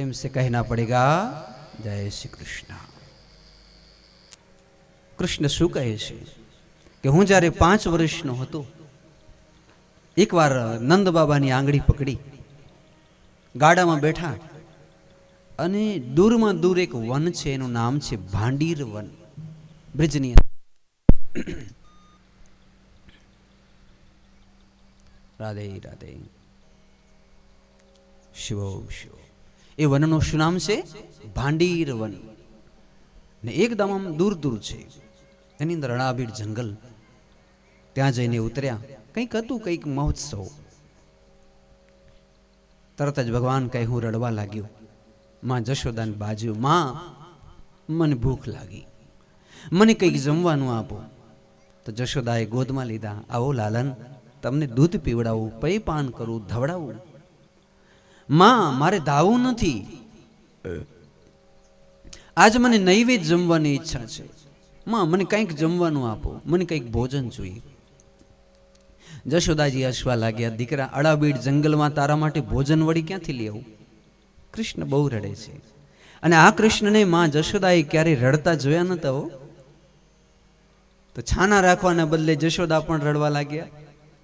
प्रेम से कहना पड़ेगा जय श्री कृष्ण। कृष्ण શું કહે છે કે હું જ્યારે 5 વર્ષનો હતો એકવાર નંદ બાબાની આંગળી પકડી ગાડામાં બેઠા અને દૂરમાં દૂર એક વન છે, એનું નામ છે ભાંડીર વન, બ્રિજની રાધે રાધે શિવ શિવ. એ વનનું શું નામ છે? ભાંડીર વન. ને એકદમ આમ દૂર દૂર છે, એની અંદર અડાબીડ જંગલ. ત્યાં જઈને ઉતર્યા, કંઈક હતું, કંઈક મહોત્સવ. તરત જ ભગવાન કહે, હું રડવા લાગ્યો. માં જશોદાને બાજ્યું, માં મને ભૂખ લાગી, મને કંઈક જમવાનું આપો. તો જશોદાએ ગોદમાં લીધા, આવો લાલન, તમને દૂધ પીવડાવું, પૈપાન કરું, ધવડાવું. માં મારે ધાવું નથી, આજ મને નૈવેદ્ય જમવાની ઈચ્છા છે. માં મને કંઈક જમવાનું આપો, મને કંઈક ભોજન જોઈએ. જશોદાજી હસવા લાગ્યા, દીકરા અડાબીડ જંગલમાં તારા માટે ભોજન વળી ક્યાંથી લઈ આવું? કૃષ્ણ બહુ રડે છે. અને આ કૃષ્ણને માં જશોદાએ ક્યારે રડતા જોયા નતા હો. તો છાના રાખવાના બદલે જશોદા પણ રડવા લાગ્યા,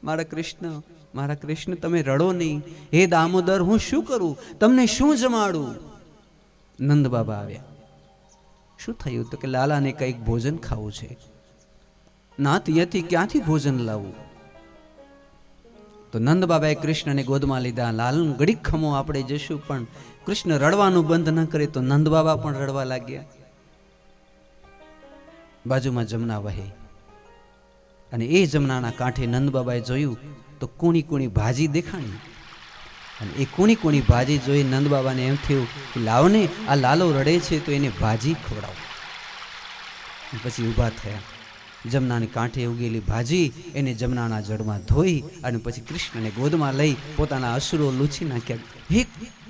મારા કૃષ્ણ તમે રડો નહીં, હે દામોદર હું શું કરું, તમને શું જમાડું? નંદ બાબા આવ્યા. શું થયું? તો કે લાલાને કંઈક ભોજન ખાવું છે. નાત યથી ક્યાંથી ભોજન લાવવું? તો નંદ બાબાએ કૃષ્ણને ગોદમાં લીધા. લાલન ઘડીક ખમો, આપણે જશું. પણ કૃષ્ણ રડવાનું બંધ ન કરે તો નંદ બાબા પણ રડવા લાગ્યા. બાજુમાં જમના વહે અને એ જમનાના કાંઠે નંદ બાબાએ જોયું તો કૂણી કૂણી ભાજી દેખાણી. અને એ કૂણી કૂણી ભાજી જોઈ નંદ બાબાને એમ થયું કે લાવને, આ લાલો રડે છે તો એને ભાજી ખવડાવો. પછી ઊભા થયા, જમનાની કાંઠે ઉગેલી ભાજી એને જમનાના જળમાં ધોઈ અને પછી કૃષ્ણને ગોદમાં લઈ પોતાના અશ્રુઓ લૂછી નાખ્યા. હે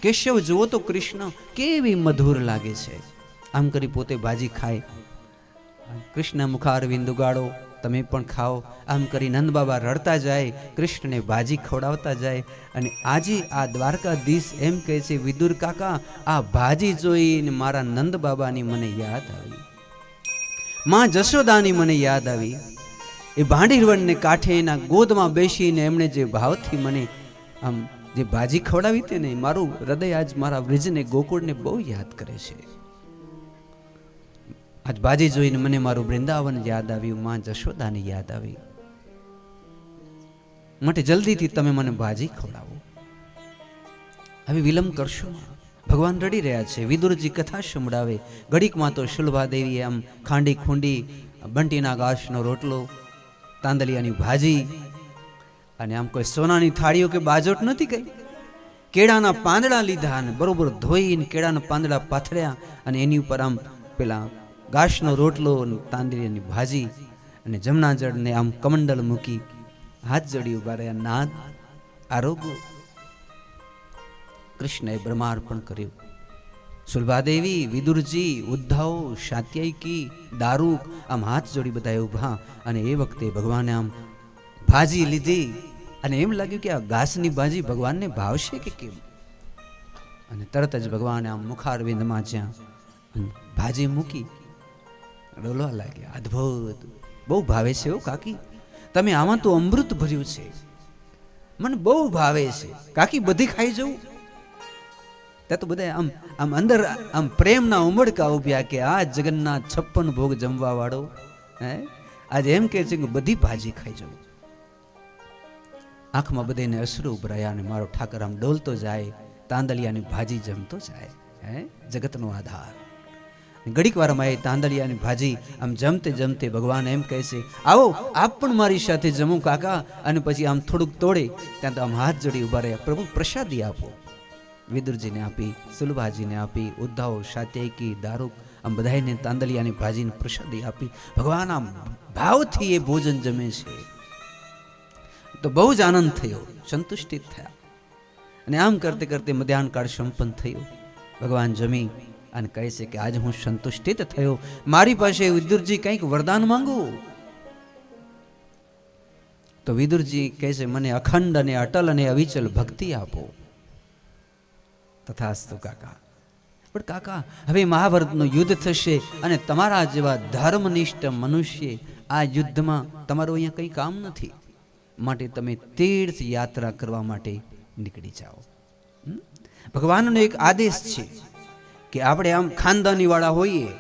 કેશવ, જુઓ તો કૃષ્ણ કેવી મધુર લાગે છે. આમ કરી પોતે ભાજી ખાય. કૃષ્ણ મુખારવિંદ ઉગાડો, તમે પણ ખાઓ. આમ કરી નંદ બાબા રડતા જાય, કૃષ્ણને ભાજી ખવડાવતા જાય. અને આજે આ દ્વારકાધીશ એમ કહે છે, વિદુર કાકા આ ભાજી જોઈને મારા નંદ બાબાની મને યાદ આવી, માં જશોદાની મને યાદ આવી. એ ભાંડીરવનને કાંઠે એના ગોદમાં બેસીને એમણે જે ભાવથી મને આમ જે ભાજી ખવડાવી હતી ને, મારું હૃદય આજ મારા વ્રજને ગોકુળને બહુ યાદ કરે છે. આજ ભાજી જોઈને મને મારું વૃંદાવન યાદ આવ્યું, માં જશોદાની યાદ આવી. માટે જલ્દીથી તમે મને ભાજી ખવડાવો. હવે વિલંબ કરશો. ભગવાન રડી રહ્યા છે. વિદુરજી કથા સંભળાવે. ઘડીકમાં તો શુલભાદેવી આમ ખાંડી ખૂંડી બંટીના ઘાસનો રોટલો, તાંદલિયાની ભાજી, અને આમ કોઈ સોનાની થાળીઓ કે બાજોટ નથી કઈ. કેળાના પાંદડા લીધા અને બરોબર ધોઈને કેળાના પાંદડા પાથર્યા અને એની ઉપર આમ પેલા ઘાસનો રોટલો અને તાંદલિયાની ભાજી અને જમના જળને આમ કમંડલ મૂકી હાથ જોડી ઉભા રહ્યા. નાદ આરોગ્ય. કૃષ્ણએ બ્રહ્માર્પણ કર્યું. સુલભાદેવી, વિદુરજી, ઉદ્ધવ, શાત્યાયકી, દારૂક આમ હાથ જોડી બધા ઉભા. અને એ વખતે ભગવાને આમ ભાજી લીધી અને એમ લાગ્યું કે આ ઘાસની ભાજી ભગવાનને ભાવશે કે કેમ. અને તરત જ ભગવાને આમ મુખારવિંદમાં જ્યાં ભાજી મૂકી ડોલવા લાગ્યા. અદ્ભુત, બહુ ભાવે છે હો કાકી, તમે આમાં તો અમૃત ભર્યું છે, મને બહુ ભાવે છે કાકી, બધી ખાઈ જવું. ત્યાં તો બધા આમ આમ અંદર આમ પ્રેમના ઉમળકા ઉભ્યા કે આ જગન્નાથ 56 ભોગ જમવા વાળો હે આજે એમ કે છે કે બધી ભાજી ખાઈ જવું. આંખમાં બધાને અશ્રુ ઉભરાયા અને મારો ઠાકર આમ ડોલતો જાય, તાંદલિયાની ભાજી જમતો જાય. હે જગતનો આધાર. ઘડીક વારમાં એ તાંદલિયાની ભાજી આમ જમતે જમતે ભગવાન એમ કહે છે, આવો આપ પણ મારી સાથે જમો કાકા. અને પછી આમ થોડુંક તોડે ત્યાં તો આમ હાથ જોડી ઉભા રહ્યા, પ્રભુ પ્રસાદી આપો. વિદુરજીને આપી, સુલભાજીને આપી, ઉદ્ધવ, શાત્યાયકી, દારૂક આમ બધાને તાંદલિયાની ભાજીને પ્રસાદી આપી. ભગવાન આમ ભાવથી એ ભોજન જમે છે. તો બહુ જ આનંદ થયો, સંતુષ્ટિત થયા. અને આમ કરતે કરતે મધ્યાહન કાળ સંપન્ન થયો. ભગવાન જમી અને કહે છે કે આજે હું સંતુષ્ટિત થયો, મારી પાસે વિદુરજી કંઈક વરદાન માંગો. તો વિદુરજી કહે છે, મને અખંડ અને અટલ અને અવિચલ ભક્તિ આપો. તથાસ્તુ કાકા. પણ કાકા હવે મહાભારતનું યુદ્ધ થશે અને તમારા જેવા ધર્મનિષ્ઠ મનુષ્ય આ યુદ્ધમાં તમારું અહીંયા કંઈ કામ નથી, માટે તમે તીર્થ યાત્રા કરવા માટે નીકળી જાઓ. ભગવાનનો એક આદેશ છે કે આપણે આમ ખાનદાની વાળા હોઈએ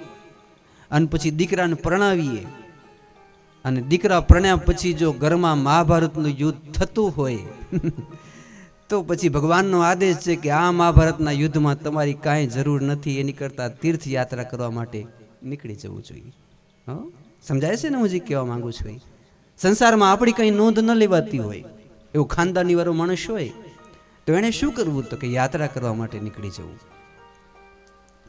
અને પછી દીકરાને પરણાવીએ અને દીકરા પરણ્યા પછી જો ઘરમાં મહાભારતનું યુદ્ધ થતું હોય તો પછી ભગવાનનો આદેશ છે કે આ મહાભારતના યુદ્ધમાં તમારી કાંઈ જરૂર નથી, એની કરતાં તીર્થ યાત્રા કરવા માટે નીકળી જવું જોઈએ. સમજાય છે ને હું જે કહેવા માંગુ છું? સંસારમાં આપણી કંઈ નોંધ ન લેવાતી હોય એવું ખાનદાની વાળો માણસ હોય તો એણે શું કરવું? તો કે યાત્રા કરવા માટે નીકળી જવું.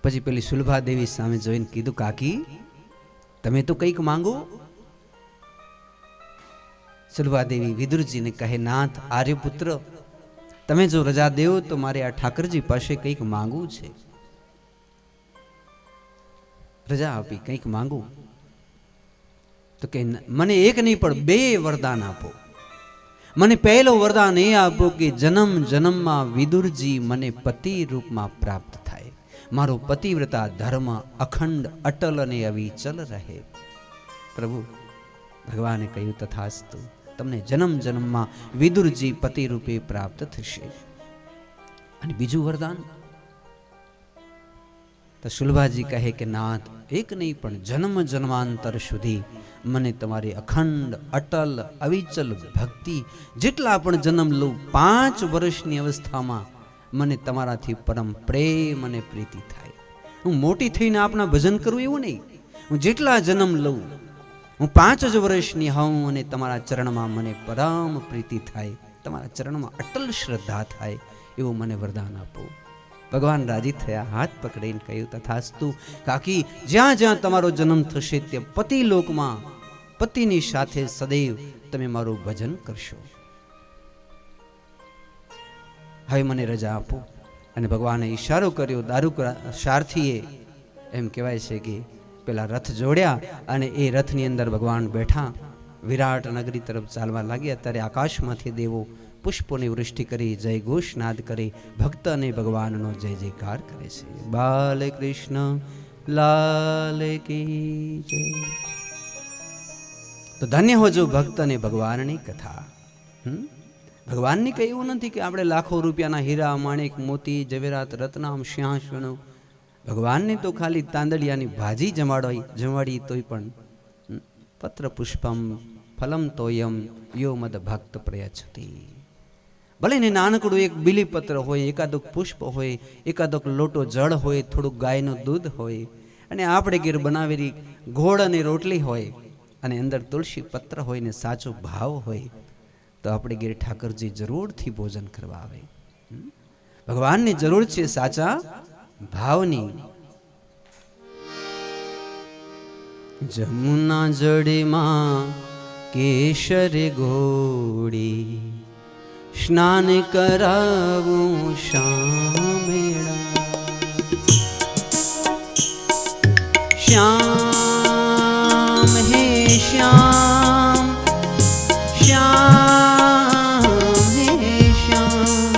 પછી પેલી સુલભા દેવી સામે જોઈને કીધું, કાકી તમે તો કંઈક માંગો. સુલભા દેવી વિદુરજીને કહે, નાથ આર્યપુત્ર, તમે જો રજા દેવો તો મારે આ ઠાકરજી પાસે કંઈક માંગવું છે. રજા આપી, કંઈક માંગવું. તો કે મને એક નહીં પણ 2 વરદાન આપો. મને પહેલો વરદાન એ આપો કે જન્મ જન્મમાં વિદુરજી મને પતિ રૂપમાં પ્રાપ્ત થાય, મારો પતિવ્રતા ધર્મ અખંડ અટલ અને અવિચલ રહે. પ્રભુ ભગવાને કહ્યું, તથાસ્તુ, તમને જન્મ જન્મમાં વિદુરજી પતિ રૂપે પ્રાપ્ત થશે. અને બીજું વરદાન? તો સુલભાજી કહે કે નાથ, એક નહીં પણ જન્મ જન્માંતર સુધી મને તમારી અખંડ અટલ અવિચલ ભક્તિ, જેટલા પણ જન્મ લઉં 5 વર્ષની અવસ્થામાં મને તમારાથી પરમ પ્રેમ અને પ્રીતિ થાય. હું મોટી થઈને આપના ભજન કરું એવું નહીં, હું જેટલા જન્મ લઉં, હું 5 જ વર્ષની હોઉં અને તમારા ચરણમાં મને પરમ પ્રીતિ થાય, તમારા ચરણમાં અટલ શ્રદ્ધા થાય, એવું મને વરદાન આપો. ભગવાન રાજી થયા, હાથ પકડીને કહ્યું, તથાસ્તુ કાકી, જ્યાં જ્યાં તમારો જન્મ થશે તે પતિલોકમાં પતિની સાથે સદૈવ તમે મારું ભજન કરશો. હવે મને રજા આપો. અને ભગવાને ઈશારો કર્યો. દારૂક સારથીએ એમ કહેવાય છે કે પેલા રથ જોડ્યા અને એ રથની અંદર ભગવાન બેઠા વિરાટ નગરી તરફ ચાલવા લાગ્યા. ત્યારે આકાશમાંથી દેવો પુષ્પોની વૃષ્ટિ કરી જય ઘોષનાદ કરી ભક્ત અને ભગવાનનો જય જયકાર કરે છે. બાલકૃષ્ણ લાલ કી જય. તો ધન્ય હોજો ભક્ત અને ભગવાનની કથા. ભગવાનની કંઈ એવું નથી કે આપણે લાખો રૂપિયાના હીરા માણેક મોતી જવેરાત રત્નામ સિંહાસનો. ભગવાનને તો ખાલી તાંદળિયાની ભાજી જમાડી તોય પણ પત્ર પુષ્પમ ફલમ તોયમ યો મદ ભક્ત પ્રયચ્છતિ. ભલે ને નાનકડું એક બીલીપત્ર હોય, એકાદુક પુષ્પ હોય, એકાદુક લોટો જળ હોય, થોડુંક ગાયનું દૂધ હોય, અને આપણે ઘેર બનાવેલી ગોળ અને રોટલી હોય અને અંદર તુલસી પત્ર હોય ને સાચો ભાવ હોય તો આપણે ઘેર ઠાકરજી જરૂરથી ભોજન કરવા આવે. ભગવાનની જરૂર છે સાચા ભાવની. જમુના જળમાં કેસર ઘોડી સ્નાન કરાવું શામેળા. શ્યામ હે શ્યામ, શ્યામ હે શ્યામ,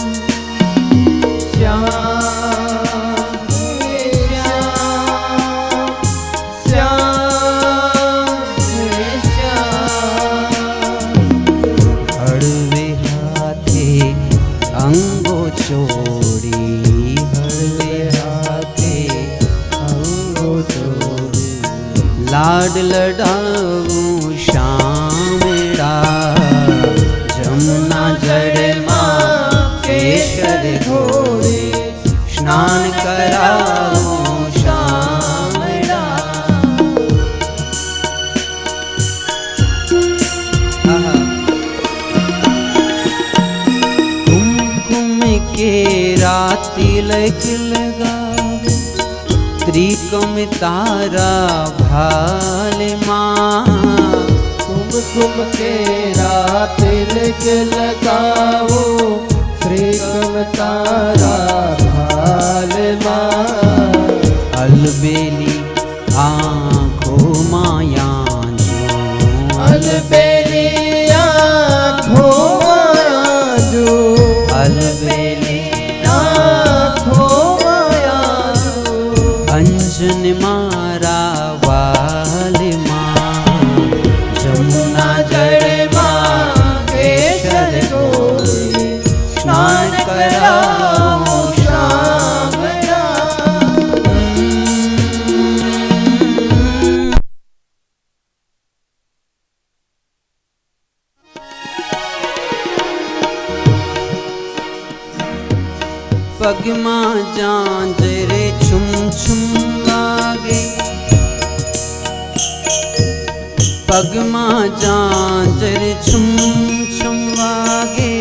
શ્યામ હે શ્યામ, શ્યામ હે શ્યામ. હળવે હાથે અંગો ચોડી, હળવે હાથે અંગો ચોડી, લાડ લડાવું શામેળા. જમુના જળમાં કેસર ઘોડી સ્નાન કરાવું શામેળા. કુમકુમ કેરા તિલક લગાવે, ત્રિકમ તારા ભાલ માં. कुमकुम केरा तिलक लगाओ, त्रिकम तारा भाल में. अलबेली आँखों माया जो, अलबेली आँखों माया जो, अलबेली आँखों माया जो. પગમાં જાંજરે છુમ છુમ વાગે, પગમાં જાંજરે છુમ છુમ વાગે,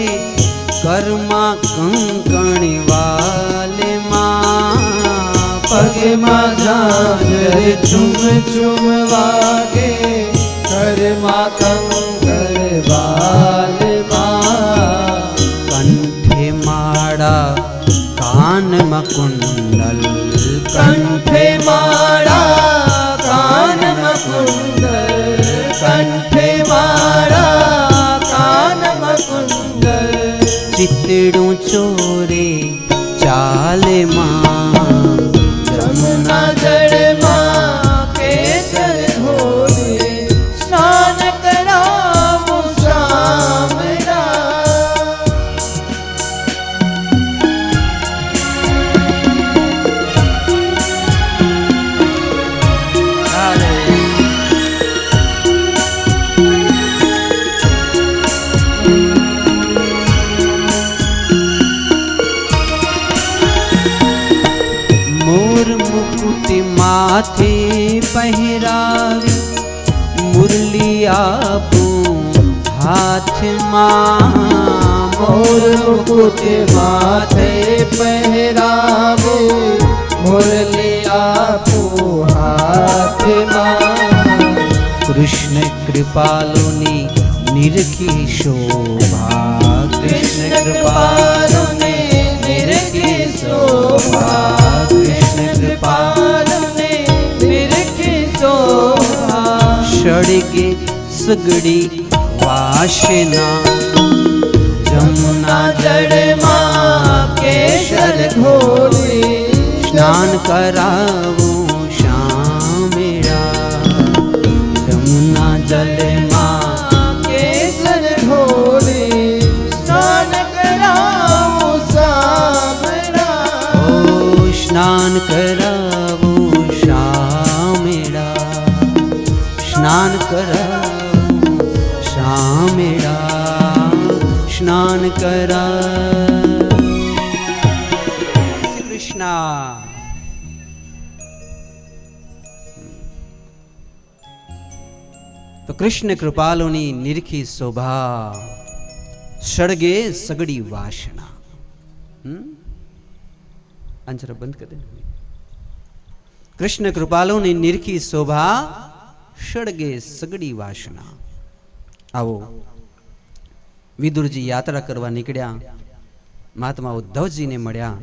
ઘરમાં કંકણી વાલે માં. પગમાં જાંજરે છુમ છુમ વાગે, ઘરમાં કંકણ વાલમાં. કંઠે માળા કાનમાં કુંડલ, કંઠે માળા કાનમાં કુંડલ, કંઠે માળા કાનમાં કુંડલ. ચિતડું ચોરે ચાલે માં, જમુના જળમાં કેસર ઘોરે, સ્નાન કરાવું શામળા. મોર મુકુટ માથે પહેરાવી, મુરલી આપું હાથમાં. મોર મુકુટ માથે પહેરાવે, મુરલી આપું હાથમાં. કૃષ્ણ કૃપાલુની નિરખી શોભા, કૃષ્ણ કૃપાલુને નિરખી શોભા, કૃષ્ણ કૃપાલુને નિરખી શોભા. સળગે સગડી વાસના, જમુના જળમાં કેસર ઘોરે, સ્નાન કરાવું શામેળા. જમુના જલમાં કેસર ઘોરે, સ્નાન કરાવું શામળા. ઓ સ્નાન કરાવું શામેળા, સ્નાન કરાવું શામેળા, સ્નાન કરાવું. શ્રી કૃષ્ણ. તો કૃષ્ણ કૃપાલુની નિરખી શોભા, સળગે સગડી વાસના. આંચર બંધ કરી દે. કૃષ્ણ કૃપાલુની નિરખી શોભા, સળગે સગડી વાસના. આવો વિદુરજી યાત્રા કરવા નીકળ્યા, મહાત્મા ઉદ્ધવજીને મળ્યા,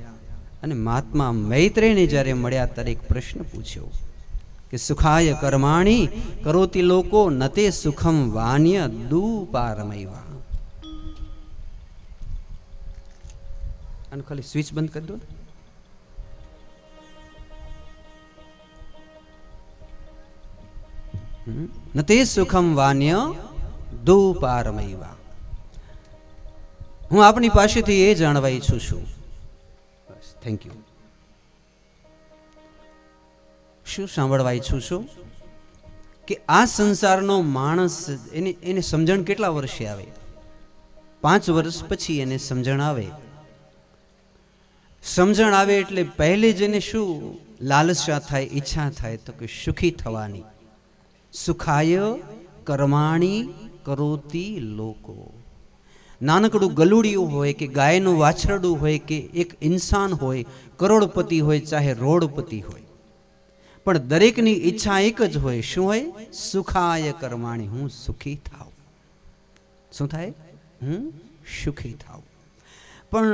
અને મહાત્મા મૈત્રેયને જ્યારે મળ્યા ત્યારે એક પ્રશ્ન પૂછ્યો કે સુખાય કર્માણી કરોતિ લોકો નતે સુખમ વાન્ય દુપારમૈવા. આનું ખાલી સ્વિચ બંધ કરી દો. નતે સુખમ વાન્ય દુપારમૈવા. હું આપની પાસેથી એ જાણવા ઈચ્છું છું. બસ, થેન્ક યુ. શું સાંભળવા ઈચ્છું છું કે આ સંસારનો માણસ એને સમજણ કેટલા વર્ષે આવે? 5 વર્ષ પછી એને સમજણ આવે. સમજણ આવે એટલે પહેલે જ એને શું લાલસા થાય, ઈચ્છા થાય? તો કે સુખી થવાની. સુખાય કર્માણી કરોતિ લોકો. નાનકડું ગલુડિયું હોય કે ગાયનું વાછરડું હોય કે એક ઇન્સાન હોય, કરોડપતિ હોય ચાહે રોડપતિ હોય, પણ દરેકની ઈચ્છા એક જ હોય. શું હોય? સુખાય કર્માણી, હું સુખી થાવ. શું થાય? હું સુખી થાવ. પણ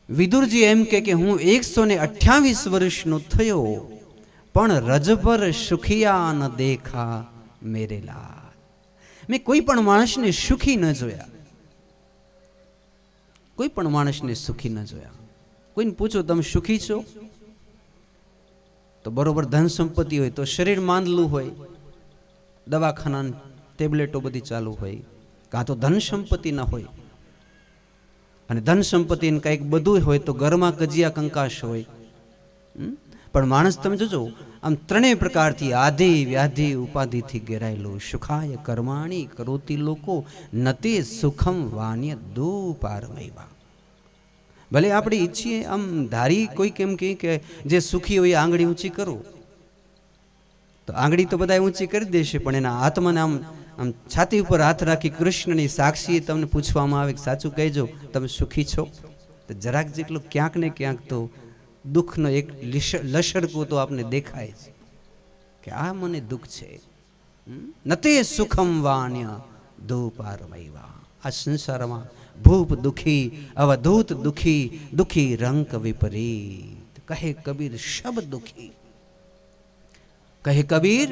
વિદુરજી એમ કે હું 128 વર્ષનો થયો, પણ રજ પર સુખિયા ન દેખા મેરે લાલ. મેં કોઈ પણ માણસને સુખી ન જોયા. કોઈ પણ માણસને સુખી ન જોયા. કોઈને પૂછો તમે સુખી છો? તો બરોબર ધન સંપત્તિ હોય તો શરીર માંદલું હોય, દવાખાના ટેબ્લેટો બધી ચાલુ હોય, કાં તો ધન સંપત્તિ ન હોય, અને ધન સંપત્તિ કંઈક બધું હોય તો ઘરમાં કજિયા કંકાશ હોય. પણ માણસ તમે જોજો આમ ત્રણેય પ્રકારથી આધિ વ્યાધિ ઉપાધિથી ઘેરાયેલું. સુખાય કર્માણી કરોતિ લોકો નતે સુખમ વાન્ય દુપારમૈવા. ભલે આપણે ઈચ્છીએ આમ ધારી કોઈ કેમ કે જે સુખી હોય આંગળી ઊંચી કરું, તો આંગળી તો બધા ઊંચી કરી દેશે, પણ એના આત્માને આમ આમ છાતી ઉપર હાથ રાખી કૃષ્ણની સાક્ષીએ તમને પૂછવામાં આવે કે સાચું કહેજો તમે સુખી છો, તો જરાક જેટલું ક્યાંક ને ક્યાંક તો દુઃખનો એક લશરકો તો આપને દેખાય છે કે આ મને દુઃખ છે. નતે સુખમ વાણ્ય દુપારમૈવા, આ સંસારમાં ભૂપ દુખી અવધૂત દુખી, દુખી રંક વિપરીત. કહે કબીર શબ દુખી, કહે કબીર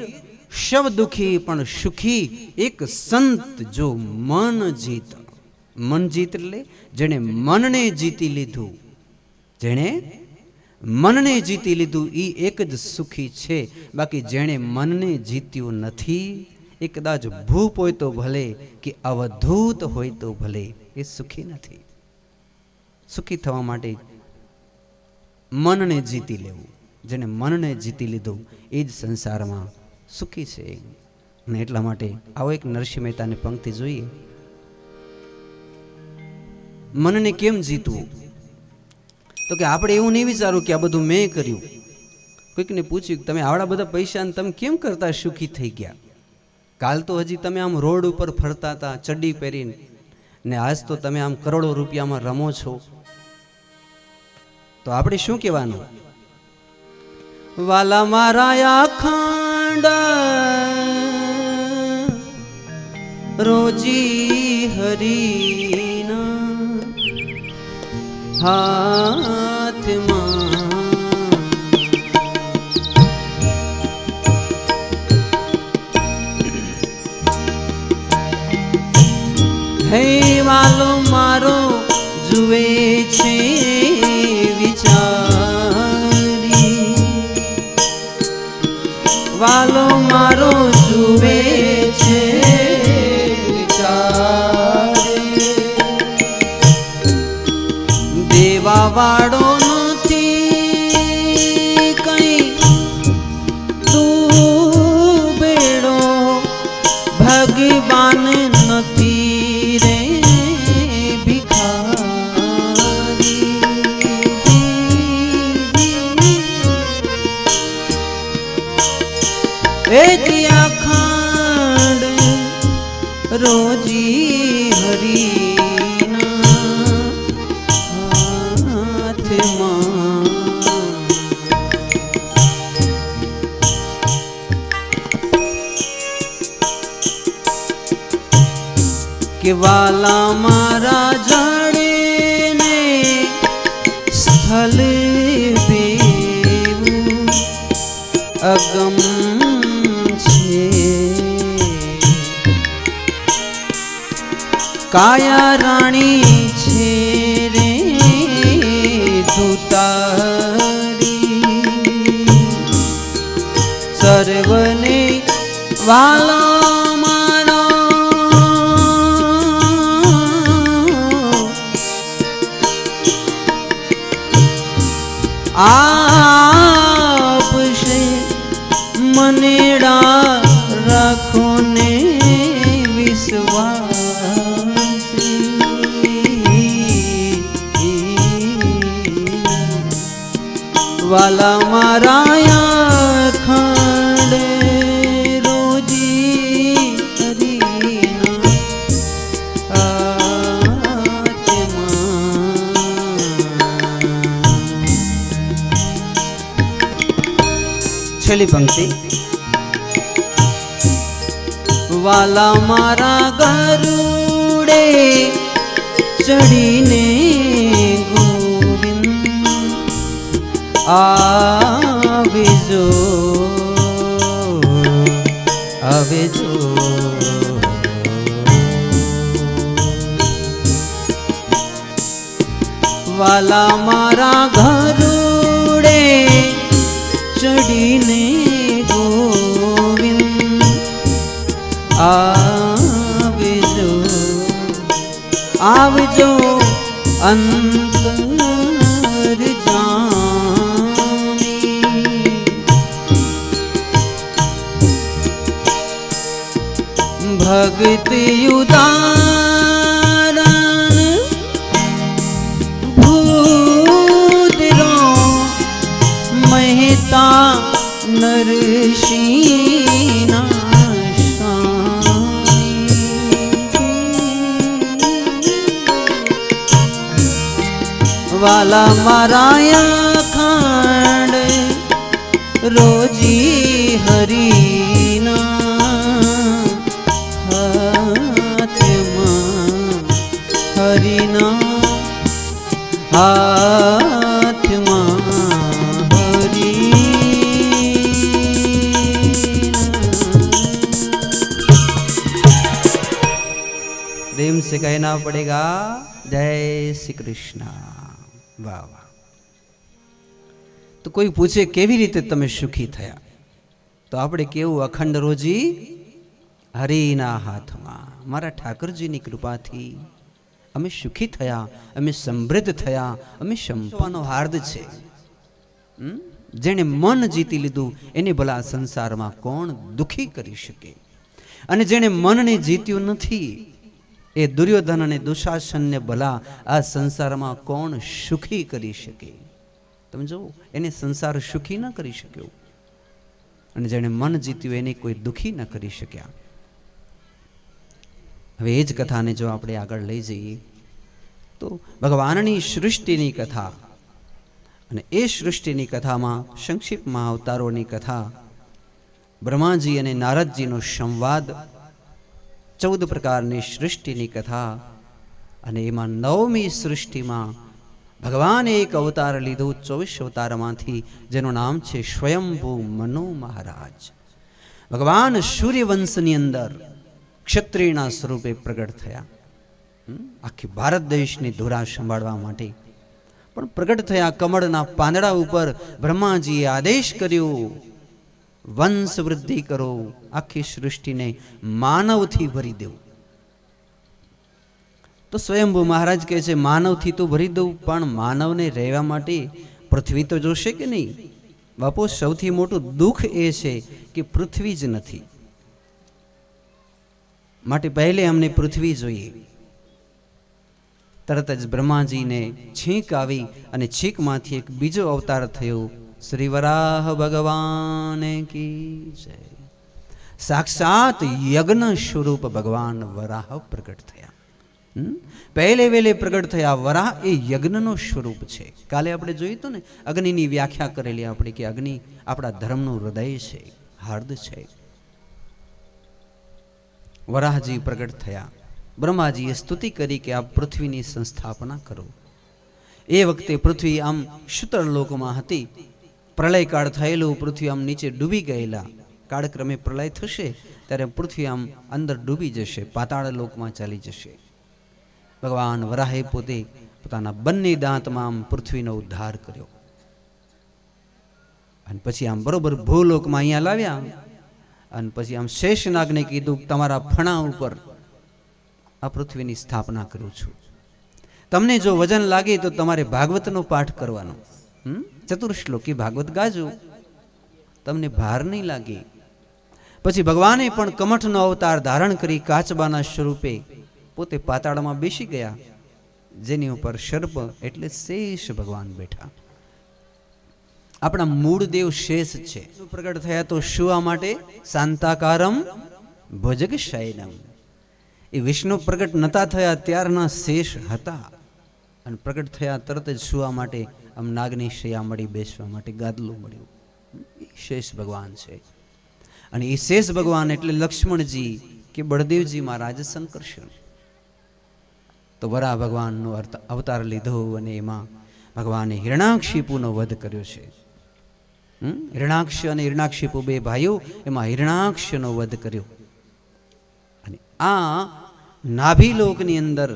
શબ દુખી પણ સુખી એક સંત જો મન જીત. મન જીત એટલે જેણે મનને જીતી લીધું, જેણે મનને જીતી લીધું એ એક જ સુખી છે. બાકી જેણે મનને જીત્યું નથી એ કદાચ ભૂપ હોય તો ભલે કે અવધૂત હોય તો ભલે એ સુખી નથી. સુખી થવા માટે મનને જીતી લેવું, જેને મનને જીતી લીધું એ જ સંસારમાં સુખી છે. અને એટલા માટે આવો એક નરસિંહ મહેતાની પંક્તિ જોઈએ. મનને કેમ જીતવું? તો કે આપણે એવું નહીં વિચારવું કે આ બધું મેં કર્યું. કોઈકને પૂછ્યું કે તમે આવડા બધા પૈસા તમે કેમ કરતા સુખી થઈ ગયા? કાલ તો હજી તમે આમ રોડ ઉપર ફરતા હતા ચડ્ડી પહેરીને, ને આજ તો તમે આમ કરોડો રૂપિયામાં રમો છો. તો આપણે શું કહેવાનું? વાલા મારા અખંડ રોજી હરીના હાથમાં, હે વાલો મારો જુએ છે વિચારી, વાલો મારો જુએ છે વિચારી. દેવા વાળો નથી કઈ તું બેડો, ભગવાન નથી રે ભિખારી. એથી અખંડ રોજી હરીના હાથમાં, કે વાલા મારા જડે ને સ્થળ બેવું અગમ છે. કાયા રાણી છે રે ધૂતારી, સર્વને વાલા મારા આપશે મનેડા રાખો ને વિશ્વાસ. વાલા મારા અખંડ રોજી હરીના હાથમાં. છેલ્લી પંક્તિ. વાલા મારા ગરુડે ચડીને ગોવિંદ આવેજો આવેજો. વાલા મારા ગરુડે ચડીને ગોવિંદ આવજો આવજો અંતર જામી. ભક્તિ ઉદારણ ભૂ ઋષિના વાલા મારાયા ખાંડ રોજી હરીના હાથમાં હરીના હાથમાં હરી प्रेम से कहना पड़ेगा जय श्री कृष्ण। वाह वाह। तो कोई पूछे केवी रीते तमे सुखी थया तो आपणे केवुं अखंड रोजी हरिना हाथमां मारा ठाकरजीनी कृपाथी अमे सुखी थया, अमे समृद्ध थया, अमे संपन्नो हार्द छे। जेने मन जीती लीधुं एने भला संसारमां कोण दुखी करी शके अने जेने मनने जीत्युं नथी ए दुर्योधन अने दुशासन ने भला आ संसार में कोण सुखी करी शके। तमे जो एने संसार सुखी न करी शक्यो अने जेने मन जीत्युं एने कोई दुखी न करी शक्या। हवे एज कथा ने जो आपणे आगळ लई जईए तो भगवाननी सृष्टिनी कथा अने ए सृष्टिनी कथामां संक्षिप्तमां अवतारोनी कथा ब्रह्माजी अने नारदजीनो संवाद 14 प्रकारनी सृष्टिनी कथा अने एमां 9મી सृष्टिमां भगवान एक अवतार लीधो 24 अवतारमांथी जेनुं नाम छे स्वयंभू मनु महाराज। भगवान सूर्यवंशनी अंदर क्षत्रियना स्वरूपे प्रगट थया। आखी भारत देशनी धुरा संभाळवा माटे पण प्रगट थया। कमळना પાંદડા ઉપર ब्रह्माजीए आदेश कर्यो वंश वृद्धि करो, आखी सृष्टि ने मानव थी भरी दो। तो स्वयंभू महाराज कहे छे मानव थी तो भरी दो पण मानव ने रहवा माटे पृथ्वी तो जोशे के नहीं। बापू सौथी मोटुं दुख ए छे कि पृथ्वी ज नथी, माटे पहले हमने पृथ्वी जोईए। तरत ज ब्रह्माजी ने छींक आवी अने छींक मांथी एक बीजो अवतार थयो श्री वराह भगवान की जय। साक्षात यज्ञ स्वरूप भगवान वराह प्रकट थया। पहले वेले प्रकट थया। वराह ए यज्ञनो स्वरूप छे। काले आपणे जोयुं तो ने अग्निनी व्याख्या करेली आपणे के अग्नि आपणा धर्मनुं हृदय छे, हार्द छे। वराहजी प्रकट थया। ब्रह्माजीए स्तुति करी के आप पृथ्वीनी संस्थापना करो। ए वखते पृथ्वी आम शुतर लोकमां हती। प्रलय काળ થયેલો, પૃથ્વી આમ નીચે ડૂબી ગયેલા। કાળક્રમે પ્રલય થશે ત્યારે પૃથ્વી આમ અંદર ડૂબી જશે, પાતાળ લોકમાં ચાલી જશે। ભગવાન વરાહે પોતે પોતાના બંને દાંતમાં આમ પૃથ્વીનો ઉદ્ધાર કર્યો અને પછી આમ બરોબર ભૂલોકમાં અહીંયા લાવ્યા અને પછી આમ શેષનાગને કીધું તમારા ફણા ઉપર આ પૃથ્વીની સ્થાપના કરું છું। તમને જો વજન લાગે તો તમારે ભાગવતનો પાઠ કરવાનો। चतुर्श्लोकी भागवत गाजो, तमने भार नहीं लागे। पछी भगवाने पण कमठनो अवतार धारण करी काचबाना स्वरूपे पोते पाताळमां बेसी गया, जेनी उपर सर्प एटले शेष भगवान बैठा। आपणा मूळ देव शेष छे। प्रगट थया तो शुवा माटे शांताकारम भुजगशयनम। ए विष्णु प्रगट नता थया त्यारना शेष हता अने प्रगट थया तरत ज शुवा माटे आम नागनी शया मळी, बेसवा माटे गादलुं मळ्युं। शेष भगवान छे अने ए शेष भगवान एटले लक्ष्मणजी के बळदेवजी महाराज संकर्षण। तो वराह भगवाननो अवतार लीधो अने एमां भगवाने हिरण्याक्षिपुनो वध कर्यो छे। हिरण्याक्ष अने हिरण्याक्षिपु बे भाईओ, एमां हिरण्याक्षनो वध कर्यो अने आ नाभीलोकनी अंदर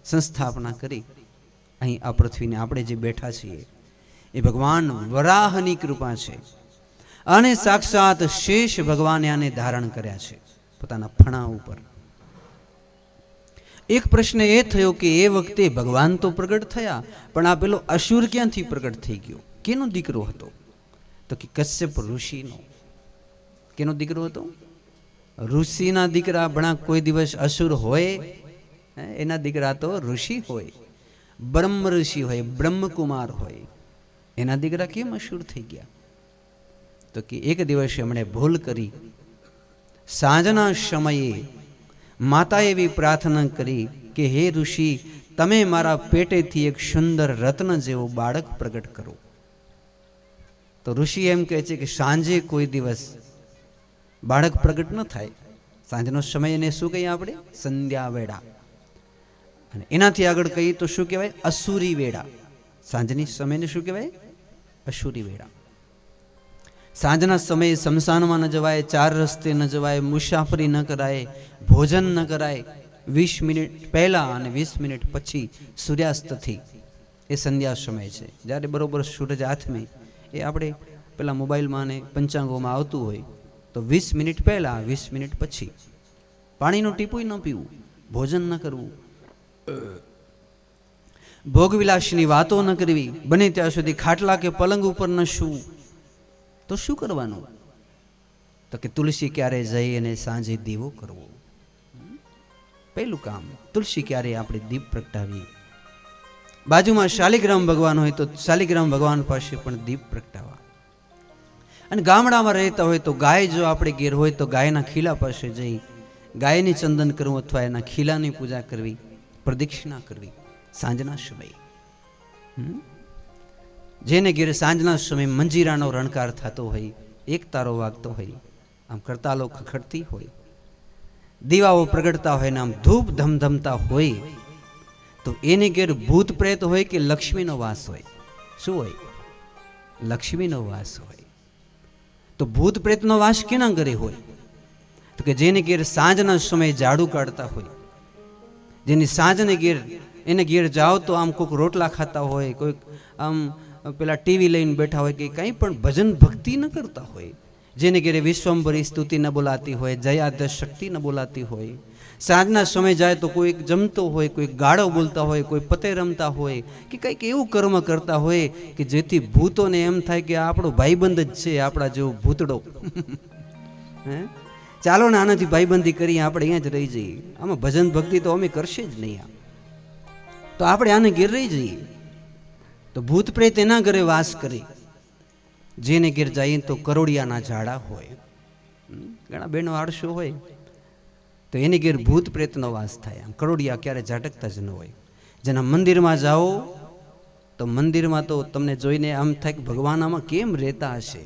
संस्थापना करी। અહીં આ પૃથ્વીને આપણે જે બેઠા છીએ એ ભગવાન વરાહની કૃપા છે અને સાક્ષાત શેષ ભગવાને આને ધારણ કર્યા છે પોતાના ફણા ઉપર। એક પ્રશ્ન એ થયો કે એ વખતે ભગવાન તો પ્રગટ થયા પણ આ પેલો અસુર ક્યાંથી પ્રગટ થઈ ગયો? કેનો દીકરો હતો? તો કે કશ્યપ ઋષિનો। કેનો દીકરો હતો? ઋષિના દીકરા ભણા કોઈ દિવસ અસુર હોય? એના દીકરા તો ઋષિ હોય, ब्रह्म ऋषि होय, ब्रह्मकुमार होय। एना दीकरा केम अशुर थई गया? તો કે એક દિવસે એમણે ભૂલ કરી, સાંજના સમયે માતાએ એવી પ્રાર્થના કરી કે હે ઋષિ, તમે મારા પેટેથી એક સુંદર રત્ન જેવું બાળક પ્રગટ કરો. તો ઋષિ એમ કહે છે કે સાંજે કોઈ દિવસ બાળક પ્રગટ ન થાય. સાંજનો સમય એને શું કહીએ આપણે? સંધ્યા વેળા. અને એનાથી આગળ કહીએ તો શું કહેવાય? અસુરી વેળા. સાંજની સમયને શું કહેવાય? અસુરી વેળા. સાંજના સમયે શમશાનમાં ન જવાય, ચાર રસ્તે ન જવાય, મુસાફરી ન કરાય, ભોજન ન કરાય. 20 મિનિટ પહેલા અને 20 મિનિટ પછી સૂર્યાસ્તથી એ સંધ્યા સમય છે. જ્યારે બરોબર સૂરજ આથમે, એ આપણે પેલા મોબાઈલમાં અને પંચાંગોમાં આવતું હોય તો 20 મિનિટ પહેલા, 20 મિનિટ પછી. પાણીનું ટીપું ન પીવું, ભોજન ન કરવું, ભોગવિલાસની વાતો ન કરવી, બને ત્યાં સુધી ખાટલા કે પલંગ ઉપર ન સૂવું. તો શું કરવાનું? તો કે તુલસી ક્યારે જઈ અને સાંજે દીવો કરવો. પહેલું કામ, તુલસી ક્યારે આપણે દીપ પ્રગટાવીએ. બાજુમાં શાલિગ્રામ ભગવાન હોય તો શાલિગ્રામ ભગવાન પાસે પણ દીપ પ્રગટાવવા. અને ગામડામાં રહેતા હોય તો ગાય જો આપણે ઘેર હોય તો ગાયના ખીલા પાસે જઈ ગાયને ચંદન કરવું અથવા એના ખીલાની પૂજા કરવી, પ્રદક્ષિણા કરવી સાંજના સમયે. જેને ઘેર સાંજના સમયે મંજીરાનો રણકાર થતો હોય, એક તારો વાગતો હોય, આમ કરતાલો ખખડતી હોય, દીવાઓ પ્રગટતા હોય ને આમ ધૂપ ધમધમતા હોય, તો એને ઘેર ભૂત પ્રેત હોય કે લક્ષ્મીનો વાસ હોય? શું હોય? લક્ષ્મીનો વાસ હોય. તો ભૂત પ્રેતનો વાસ કેના ઘરે હોય? તો કે જેને ઘેર સાંજના સમયે ઝાડુ કાઢતા હોય, જેની સાંજને ઘેર એને ઘેર જાઓ તો આમ કોઈક રોટલા ખાતા હોય, કોઈક આમ પેલા ટીવી લઈને બેઠા હોય, કે કંઈ પણ ભજન ભક્તિ ન કરતા હોય, જેને ઘેરે વિશ્વંભરી સ્તુતિ ન બોલાતી હોય, જયાદ્ય શક્તિ ન બોલાતી હોય, સાંજના સમય જાય તો કોઈક જમતો હોય, કોઈ ગાળો બોલતા હોય, કોઈ પતે રમતા હોય, કે કંઈક એવું કર્મ કરતા હોય કે જેથી ભૂતોને એમ થાય કે આપણો ભાઈબંધ જ છે, આપણા જેવો ભૂતડો. હે, ચાલો ને આનાથી ભાઈબંધી કરીએ, આપણે અહીંયા જ રહી જઈએ. આમાં ભજન ભક્તિ તો અમે કરશે જ નહીં, તો આપણે આને ઘેર રહી જઈએ. તો ભૂત પ્રેત એના ઘરે વાસ કરે. જેને ઘેર જઈએ તો કરોડિયાના ઝાડા હોય. ઘણા બહેનો આળસુ હોય તો એની ઘેર ભૂત પ્રેતનો વાસ થાય. આમ કરોડિયા ક્યારે ઝાટકતા જ ન હોય. જેના મંદિરમાં જાઓ તો મંદિરમાં તો તમને જોઈને આમ થાય કે ભગવાન આમાં કેમ રહેતા હશે.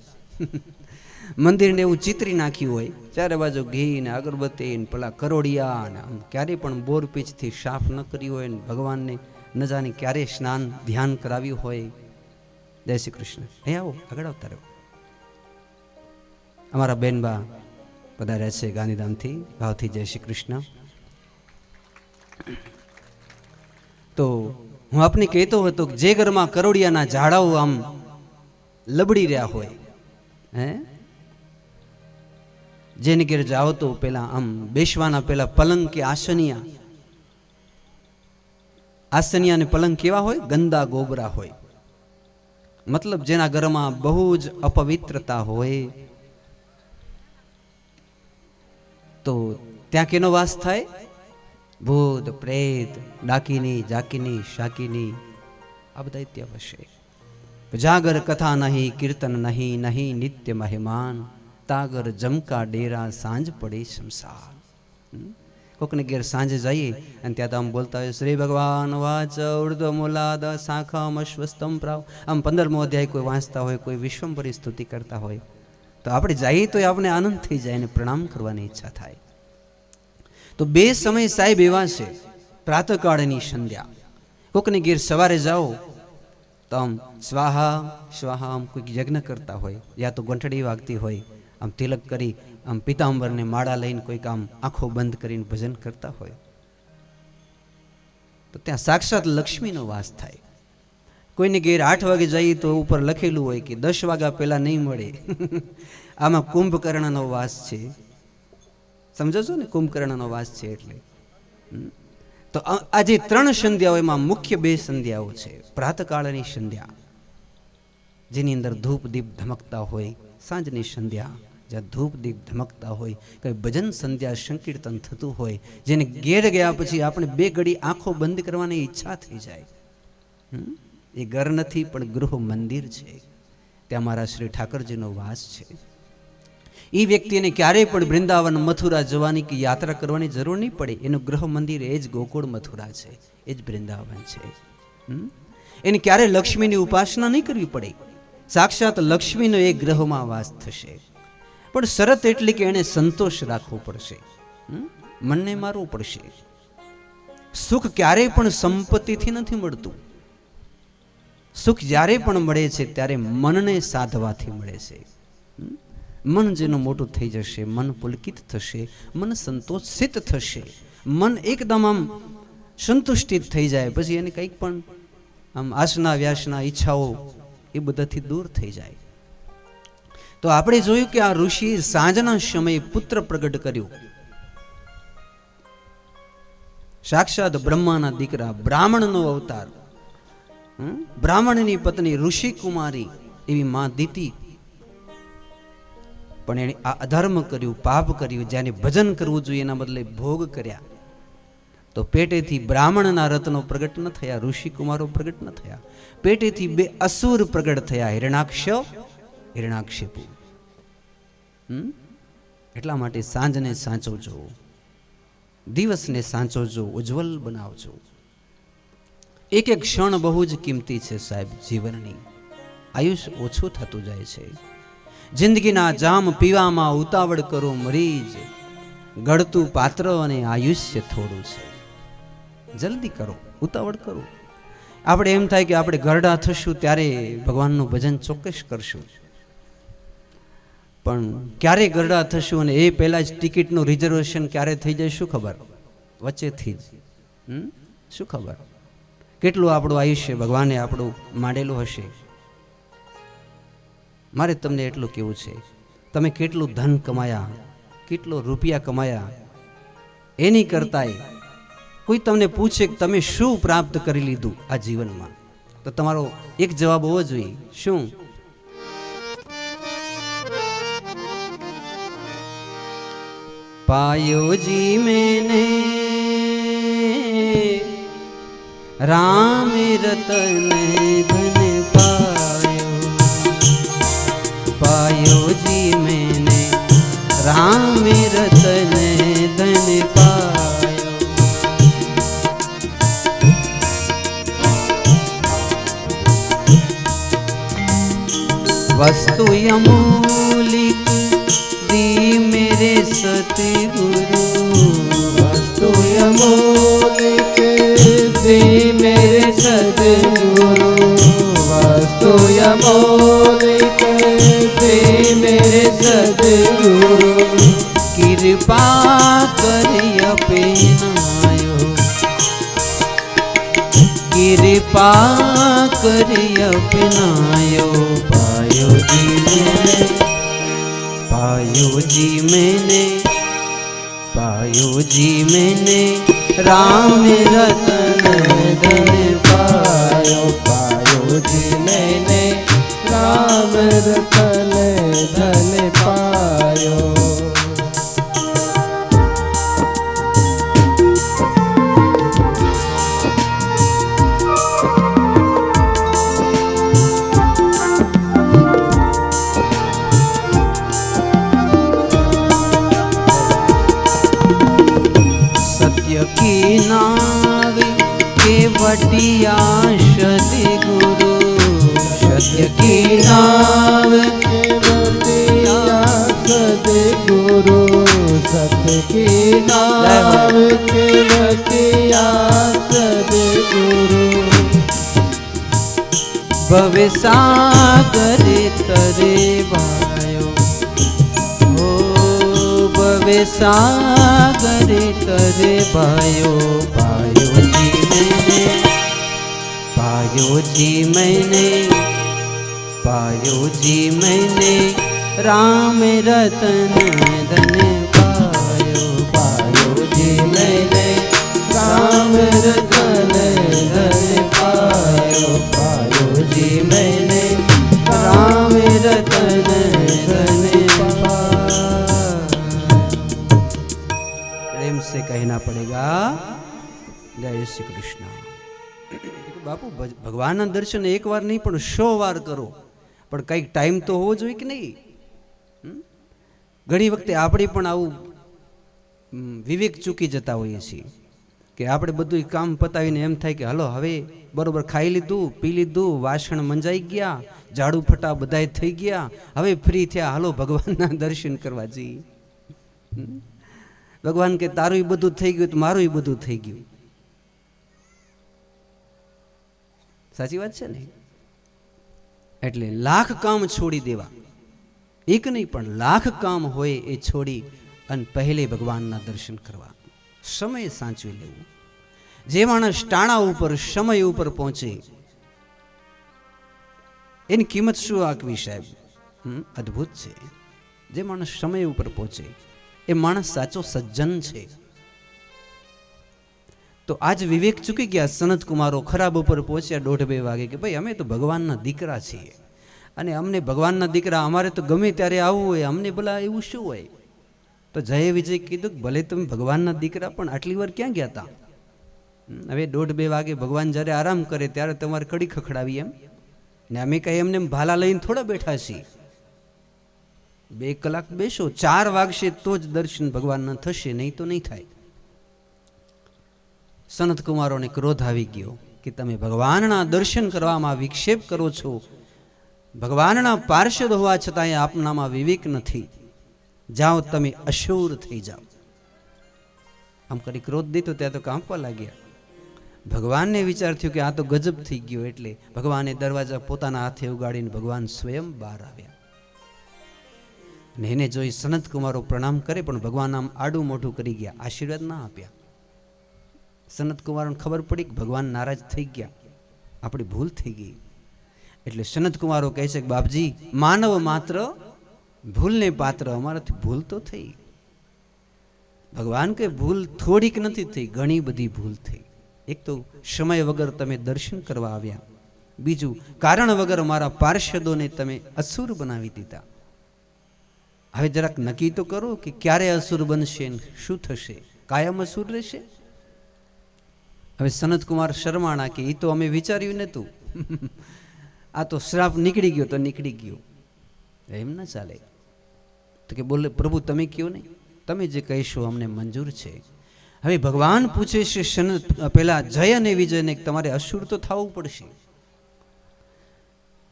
મંદિરને એવું ચિતરી નાખ્યું હોય, ચારે બાજુ ઘી ને અગરબત્તી ને પેલા કરોડિયા ને આમ ક્યારેય પણ બોરપીચથી સાફ ન કર્યું હોય ને ભગવાનને ન જાણે ક્યારેય સ્નાન ધ્યાન કરાવ્યું હોય. જય શ્રી કૃષ્ણ. અહીં આવો, આગળ આવતા રહો. અમારા બેનબા પધાર્યા છે ગાંધીધામથી, ભાવથી જય શ્રી કૃષ્ણ. તો હું આપને કહેતો હતો કે જે ઘરમાં કરોડિયાના ઝાડાઓ આમ લબડી રહ્યા હોય, હે, જેને ઘેર જાઓ તો પેલા આમ બેસવાના પેલા પલંગ કે આસનિયા ને પલંગ કેવા હોય? ગંદા ગોબરા હોય. મતલબ જેના ઘરમાં બહુ જ અપવિત્રતા હોય, તો ત્યાં કેનો વાસ થાય? ભૂત પ્રેત, ડાકીની, જાકીની, શાકીની, આ બધા ત્યાં વસે. જાગર કથા નહીં, કીર્તન નહીં, નહીં નિત્ય મહેમાન, તાગર જમકા ડેરા, સાંજ પડે શમશાન. કોકને ઘેર સાંજે જઈએ અને ત્યાં તો આમ બોલતા હોય શ્રી ભગવાન વાચ ઉર્ધ્વ મૂલાદ શાખમ અશ્વસ્તમ પ્રાવ, આમ 15મો અધ્યાય કોઈ વાંચતા હોય, કોઈ વિશ્વંભરી સ્તુતિ કરતા હોય, તો આપણે જઈએ તો આપણે આનંદ થઈ જાય અને પ્રણામ કરવાની ઈચ્છા થાય. તો બે સમય સાહેબ એવા છે, પ્રાતઃકાળની સંધ્યા. કોકને ઘેર સવારે જાઓ તો આમ સ્વાહા સ્વાહા આમ કોઈક યજ્ઞ કરતા હોય, યા તો ઘંટડી વાગતી હોય, આમ તિલક કરી આમ પિતાંબરને માળા લઈને કોઈક આમ આંખો બંધ કરીને ભજન કરતા હોય, તો ત્યાં સાક્ષાત લક્ષ્મીનો વાસ થાય. કોઈને ઘેર 8 વાગે જઈએ તો ઉપર લખેલું હોય કે 10 વાગ્યા પહેલા નહીં મળે. આમાં કુંભકર્ણનો વાસ છે. સમજો છો ને, કુંભકર્ણનો વાસ છે એટલે. તો આ જે 3 સંધ્યાઓ, એમાં મુખ્ય 2 સંધ્યાઓ છે. પ્રાતકાળની સંધ્યા જેની અંદર ધૂપ દીપ ધમકતા હોય, સાંજની સંધ્યા જ્યાં ધૂપ દીપ ધમકતા હોય, કઈ ભજન સંધ્યા સંકીર્તન થતું હોય, જેને ઘેર ગયા પછી આપણે 2 ઘડી આંખો બંધ કરવાની ઈચ્છા થઈ જાય. એ ઘર નથી પણ ગૃહ મંદિર છે. ત્યાં મારા શ્રી ઠાકરજીનો વાસ છે. એ વ્યક્તિને ક્યારેય પણ વૃંદાવન મથુરા જવાની કે યાત્રા કરવાની જરૂર નહીં પડે. એનું ગૃહ મંદિર એ જ ગોકુળ મથુરા છે, એ જ વૃંદાવન છે. એને ક્યારેય લક્ષ્મીની ઉપાસના નહીં કરવી પડે. સાક્ષાત લક્ષ્મીનો એ ગ્રહમાં વાસ થશે. પણ શરત એટલી કે એને સંતોષ રાખવો પડશે, મનને મારવું પડશે. સુખ ક્યારેય પણ સંપત્તિથી નથી મળતું. સુખ જ્યારે પણ મળે છે ત્યારે મનને સાધવાથી મળે છે. મન જેનું મોટું થઈ જશે, મન પુલકિત થશે, મન સંતોષિત થશે, મન એકદમ આમ સંતુષ્ટિત થઈ જાય, પછી એને કંઈક પણ આમ આસના વ્યાસના ઈચ્છાઓ એ બધાથી દૂર થઈ જાય. તો આપણે જોયું કે આ ઋષિ સાંજના સમયે પુત્ર પ્રગટ કર્યો. સાક્ષાત બ્રહ્માના દીકરા, બ્રાહ્મણનો અવતાર, બ્રાહ્મણની પત્ની ઋષિ કુમારી એવી માં દીતી. પણ એણે આ અધર્મ કર્યું, પાપ કર્યું. જેને ભજન કરવું જોઈએ એના બદલે ભોગ કર્યા. તો પેટેથી બ્રાહ્મણના રત્નો પ્રગટ ન થયા, ઋષિ કુમારો પ્રગટ ન થયા. પેટેથી બે અસુર પ્રગટ થયા, હિરણાક્ષ, હિરણાક્ષેપુ. એટલા માટે સાંજને સાચવજો, દિવસને સાચવજો, ઉજ્જવલ બનાવજો. એક એક ક્ષણ બહુ જ કિંમતી છે સાહેબ જીવનની. આયુષ્ય ઓછું થતું જાય છે. જિંદગીના જામ પીવામાં ઉતાવળ કરો મરીજ, ગળતું પાત્ર અને આયુષ્ય થોડું છે. જલ્દી કરો, ઉતાવળ કરો. આપણે એમ થાય કે આપણે ઘરડા થશું ત્યારે ભગવાનનું ભજન ચોક્કસ કરશું, પણ ક્યારે ગરડા થશું અને એ પહેલા જ ટિકિટનું રિઝર્વેશન ક્યારે થઈ જાય શું ખબર? વચ્ચેથી જ શું ખબર કેટલું આપણું આયુષ્ય ભગવાને આપણું માંડેલું હશે. મારે તમને એટલું કહેવું છે, તમે કેટલું ધન કમાયા, કેટલો રૂપિયા કમાયા, એની કરતાંય કોઈ તમને પૂછે કે તમે શું પ્રાપ્ત કરી લીધું આ જીવનમાં, તો તમારો એક જવાબ હોવો જોઈએ, શું? पायो जी मैंने राम रतन धन पायो, पायो जी मैंने राम रतन धन पायो. वस्तु अमूलिक दी मेरे सतगुरु, वस्तु अमूलिक दी मेरे सतगुरु, वस्तु अमूलिक दी मेरे सतगुरु. कृपा करि अपनायो, कृपा करि अपनायो. पायो जी मैंने, पायो जी मैंने, पायो जी मैंने राम रतन धन पायो. पायो जी मैंने राम रतन धन पायो. की नाव केवटिया सतगुरु, सत्य की नाव केवटिया सतगुरु, सत्य की नाव केवटिया सतगुरु. भवे सागर तरे भायो, ओ भवे सागर तरे भायो. पायो जी मैंने, पायो जी मैंने, पायो जी मैंने राम रतन धन पायो. पायो जी मैंने राम रतन धन पायो. पायो जी मैंने राम रतन धन पायो. प्रेम से कहना पड़ेगा जय श्री कृष्ण. बापू भगवान दर्शन एक बार नहीं पण 100 વાર કરો. પણ કંઈક ટાઈમ તો હોવો જોઈએ કે નહીં? ઘણી વખતે આપણે પણ આવું વિવેક ચૂકી જતા હોઈએ છીએ કે આપણે બધું કામ પતાવીને એમ થાય કે હલો હવે બરોબર ખાઈ લીધું, પી લીધું, વાસણ મંજાઈ ગયા, ઝાડુ ફટા બધાય થઈ ગયા, હવે ફ્રી થયા, હાલો ભગવાનના દર્શન કરવા જઈએ. ભગવાન કે તારું બધું થઈ ગયું તો મારું બધું થઈ ગયું. સાચી વાત છે ને? એટલે લાખ કામ છોડી દેવા, એક નહીં પણ લાખ કામ હોય એ છોડી અને પહેલે ભગવાનના દર્શન કરવા, સમય સાચવી લેવું. જે માણસ ટાણા ઉપર સમય ઉપર પહોંચે એની કિંમત શું આંકવી સાહેબ? અદ્ભુત છે. જે માણસ સમય ઉપર પહોંચે એ માણસ સાચો સજ્જન છે. તો આજ વિવેક ચૂકી ગયા સનત કુમારો ખરાબ ઉપર પહોંચ્યા 1:30-2 વાગે કે ભાઈ અમે તો ભગવાનના દીકરા છીએ અને અમને ભગવાનના દીકરા, અમારે તો ગમે ત્યારે આવવું હોય, અમને ભલા એવું શું હોય? તો જય વિજય કીધું કે ભલે તમે ભગવાનના દીકરા પણ આટલી વાર ક્યાં ગયા હતા? હવે 1:30-2 વાગે ભગવાન જ્યારે આરામ કરે ત્યારે તમારે કડી ખખડાવી એમ ને અમે કઈ એમને ભાલા લઈને થોડા બેઠા છીએ. 2 કલાક બેસો, 4 વાગશે તો જ દર્શન ભગવાનના થશે, નહીં તો નહીં થાય. સનત કુમારોને ક્રોધ આવી ગયો કે તમે ભગવાનના દર્શન કરવામાં વિક્ષેપ કરો છો, ભગવાનના પાર્ષદ હોવા છતાંય આપનામાં વિવેક નથી, જાઓ તમે અશુર થઈ જાઓ. આમ કરી ક્રોધ દીધો ત્યાં તો કાંપવા લાગ્યા. ભગવાનને વિચાર થયો કે આ તો ગજબ થઈ ગયો, એટલે ભગવાને દરવાજા પોતાના હાથે ઉગાડીને ભગવાન સ્વયં બહાર આવ્યા. ને એને જોઈ સનત કુમારો પ્રણામ કરે પણ ભગવાન આમ આડું મોઢું કરી ગયા, આશીર્વાદ ના આપ્યા. સનત કુમારોને ખબર પડી કે ભગવાન નારાજ થઈ ગયા, આપણી ભૂલ થઈ ગઈ. એટલે સનત કુમારો કહે છે કે બાપજી, માનવ માત્ર ભૂલને પાત્ર, અમારાથી ભૂલ તો થઈ. ભગવાન કે ભૂલ થોડીક નથી થઈ, ઘણી બધી ભૂલ થઈ. એક તો સમય વગર તમે દર્શન કરવા આવ્યા, બીજું કારણ વગર મારા પાર્ષદોને તમે અસુર બનાવી દીધા. હવે જરાક નક્કી તો કરો કે ક્યારે અસુર બનશે, શું થશે? કાયમ અસુર રહેશે? હવે સનત કુમાર શરમાણા કે એ તો અમે વિચાર્યું નતું, આ તો શ્રાપ નીકળી ગયો તો નીકળી ગયો, એમ ના ચાલે. તો કે બોલે પ્રભુ તમે કયો નહીં, તમે જે કહીશો અમને મંજૂર છે. હવે ભગવાન પૂછે છે પેલા જય અને વિજયને તમારે અસુર તો થવું પડશે,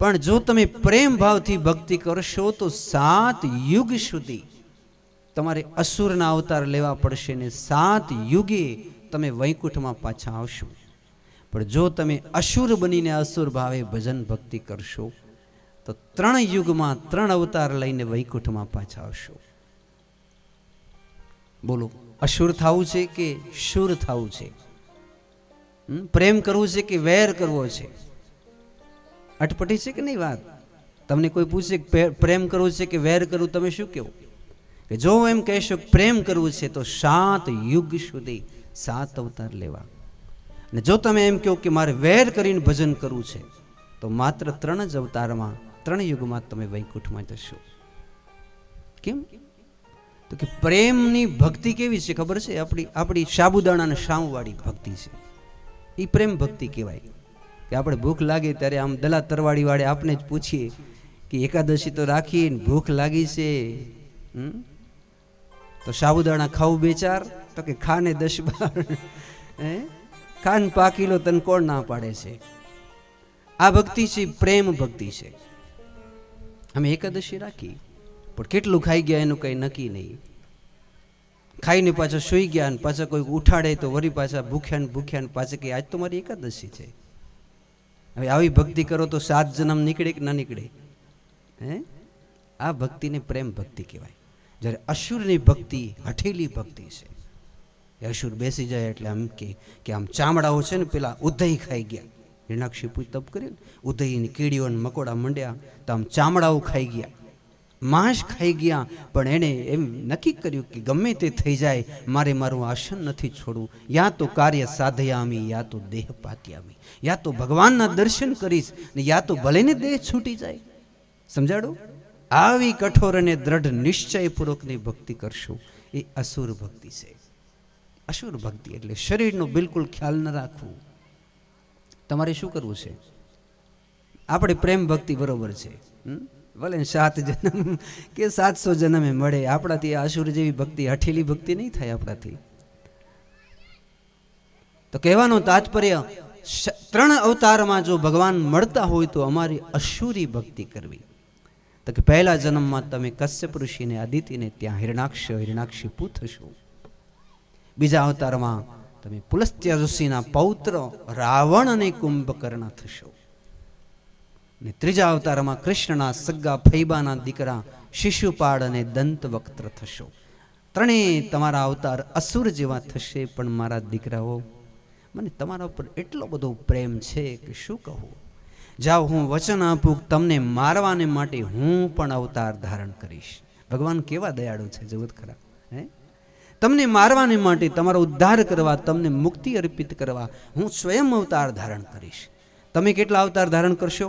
પણ જો તમે પ્રેમ ભાવથી ભક્તિ કરશો તો 7 યુગ સુધી તમારે અસુરના અવતાર લેવા પડશે ને 7 યુગે તમે વૈકુંઠમાં પાછા આવશો. પણ જો તમે અસુર બનીને અસુર ભાવે ભજન ભક્તિ કરશો તો 3 યુગમાં 3 અવતાર લઈને વૈકુંઠમાં પાછા આવશો. બોલો, અસુર થવું છે કે શુર થવું છે? પ્રેમ કરવું છે કે વેર કરવો છે? અટપટી છે કે નહીં વાત? તમને કોઈ પૂછે કે પ્રેમ કરવું છે કે વેર કરવું, તમે શું કહો? કે જો એમ કહેશો કે પ્રેમ કરવું છે તો 7 યુગ સુધી 7 અવતાર લેવા, અને જો તમે એમ કહો કે મારે વેર કરીને ભજન કરવું છે તો માત્ર 3 જ અવતારમાં 3 યુગમાં તમે વૈકુંઠમાં જશો. કેમ? તો કે પ્રેમની ભક્તિ કેવી છે ખબર છે? આપણી સાબુદાણાના શામવાળી ભક્તિ છે, એ પ્રેમ ભક્તિ કહેવાય. કે આપણે ભૂખ લાગે ત્યારે આમ દલા તરવાડી વાળે આપણે જ પૂછીએ કે એકાદશી તો રાખી, ભૂખ લાગી છે તો સાબુદાણા ખાવું 2-4? તો કે ખાને 10-12, ખાન પાકી લો, તને કોણ ના પાડે છે? આ ભક્તિ છે, પ્રેમ ભક્તિ છે. અમે એકાદશી રાખી પણ કેટલું ખાઈ ગયા એનું કંઈ નક્કી નહીં. ખાઈને પાછા સૂઈ ગયા અને પાછા કોઈ ઉઠાડે તો વળી પાછા ભૂખ્યા ને પાછા કે આજ તો મારી એકાદશી છે. હવે આવી ભક્તિ કરો તો 7 જન્મ નીકળે કે ના નીકળે? આ ભક્તિને પ્રેમ ભક્તિ કહેવાય. જ્યારે અસુરની ભક્તિ હઠેલી ભક્તિ છે. એ અસુર બેસી જાય એટલે આમ કે આમ ચામડાઓ છે ને પેલા ઉદય ખાઈ ગયા. હિરણાક્ષિપુ તપ કર્યું, ઉદયની કીડીઓ અને મકોડા મંડ્યા તો આમ ચામડાઓ ખાઈ ગયા, માંસ ખાઈ ગયા. પણ એણે એમ નક્કી કર્યું કે ગમે તે થઈ જાય મારે મારું આસન નથી છોડવું, યા તો કાર્ય સાધયામી યા તો દેહ પાત્યામી, યા તો ભગવાનના દર્શન કરીશ ને યા તો ભલે ને દેહ છૂટી જાય. સમજાડો? આવી કઠોર અને દ્રઢ નિશ્ચયપૂર્વકની ભક્તિ કરશો એ અસુર ભક્તિ છે. અસુર ભક્તિ એટલે શરીરનો બિલકુલ ખ્યાલ ન રાખવું. તમારે શું કરવું છે? આપણે પ્રેમ ભક્તિ બરોબર છે, ભલે 7 જન્મ કે 700 જન્મે મળે, આપણાથી આસુર જેવી ભક્તિ, હઠેલી ભક્તિ નહીં થાય આપણાથી. તો કહેવાનું તાત્પર્ય, 3 અવતારમાં જો ભગવાન મળતા હોય તો અમારી અસુરી ભક્તિ કરવી. તો કે પહેલા જન્મમાં તમે કશ્યપ ઋષિને, આદિત્યને ત્યાં હિરણાક્ષિપુ થશો. બીજા અવતારમાં તમે પુલસ્ત્ય ઋષિના પૌત્ર રાવણ અને કુંભકર્ણ થશો. અને ત્રીજા અવતારમાં કૃષ્ણના સગ્ગા ફૈબાના દીકરા શિશુપાળ અને દંતવક્ત્ર થશો. ત્રણેય તમારા અવતાર અસુર જેવા થશે. પણ મારા દીકરાઓ, મને તમારા ઉપર એટલો બધો પ્રેમ છે કે શું કહું. જાઓ, હું વચન આપું, તમને મારવાને માટે હું પણ અવતાર ધારણ કરીશ. ભગવાન કેવા દયાળુ છે, જગત ખરા. તમને મારવાને માટે, તમારો ઉદ્ધાર કરવા, તમને મુક્તિ અર્પિત કરવા હું સ્વયં અવતાર ધારણ કરીશ. તમે કેટલા અવતાર ધારણ કરશો?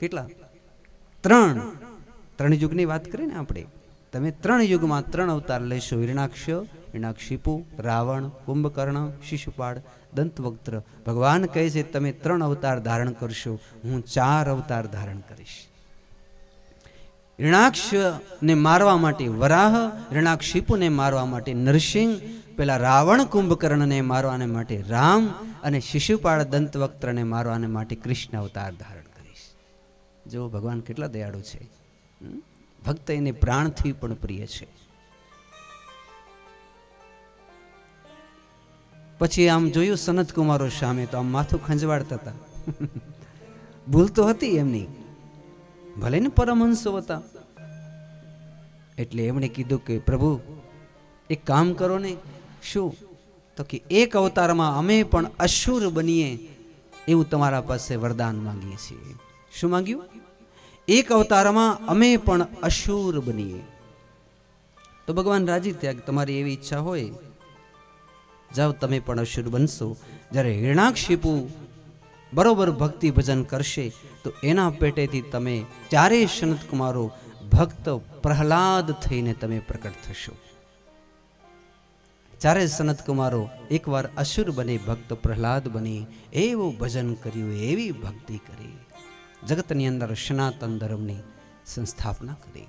કેટલા? 3 યુગની વાત કરીને આપણે. તમે 3 યુગમાં 3 અવતાર લેશો. હિરણાક્ષિપુ, રાવણ, કુંભકર્ણ, શિશુપાળ, દંતવક્ત્ર. ભગવાન કહે છે તમે 3 અવતાર ધારણ કરશો, હું 4 અવતાર ધારણ કરીશ. હિરણાક્ષને મારવા માટે વરાહ, હિરણાક્ષિપુને મારવા માટે નરસિંહ, પેલા રાવણ કુંભકર્ણને મારવાને માટે રામ, અને શિશુપાળ દંતવક્ત્રને મારવાને માટે કૃષ્ણ અવતાર ધારણ કરીશ. જો ભગવાન કેટલા દયાળુ છે. ભક્ત એને પ્રાણથી પણ પ્રિય છે. પછી આમ જોયું સનત કુમારો સામે, તો આમ માથું ખંજવાળતા હતા. ભૂલ તો હતી એમની, ભલે ને પરમહંસો હતા. એટલે એમણે કીધું કે પ્રભુ એક કામ કરો ને. શું? તો કે એક અવતારમાં અમે પણ અસુર બનીએ એવું તમારા પાસે વરદાન માંગીએ છીએ. શું માંગ્યું? એક અવતારમાં અમે પણ અસુર બનીએ. તો ભગવાન રાજી થયા કે તમારી એવી ઈચ્છા હોય, જાઓ તમે પણ અસુર બનશો. જ્યારે હિરણાક્ષિપુ બરોબર ભક્તિ ભજન કરશે તો એના પેટેથી તમે 4 સનત કુમારો ભક્ત પ્રહલાદ થઈને તમે પ્રકટ થશો. 4 સનત કુમારો એકવાર અસુર બને, ભક્ત પ્રહલાદ બની, એવું ભજન કર્યું, એવી ભક્તિ કરી, જગતની અંદર સનાતન ધર્મની સંસ્થાપના કરી.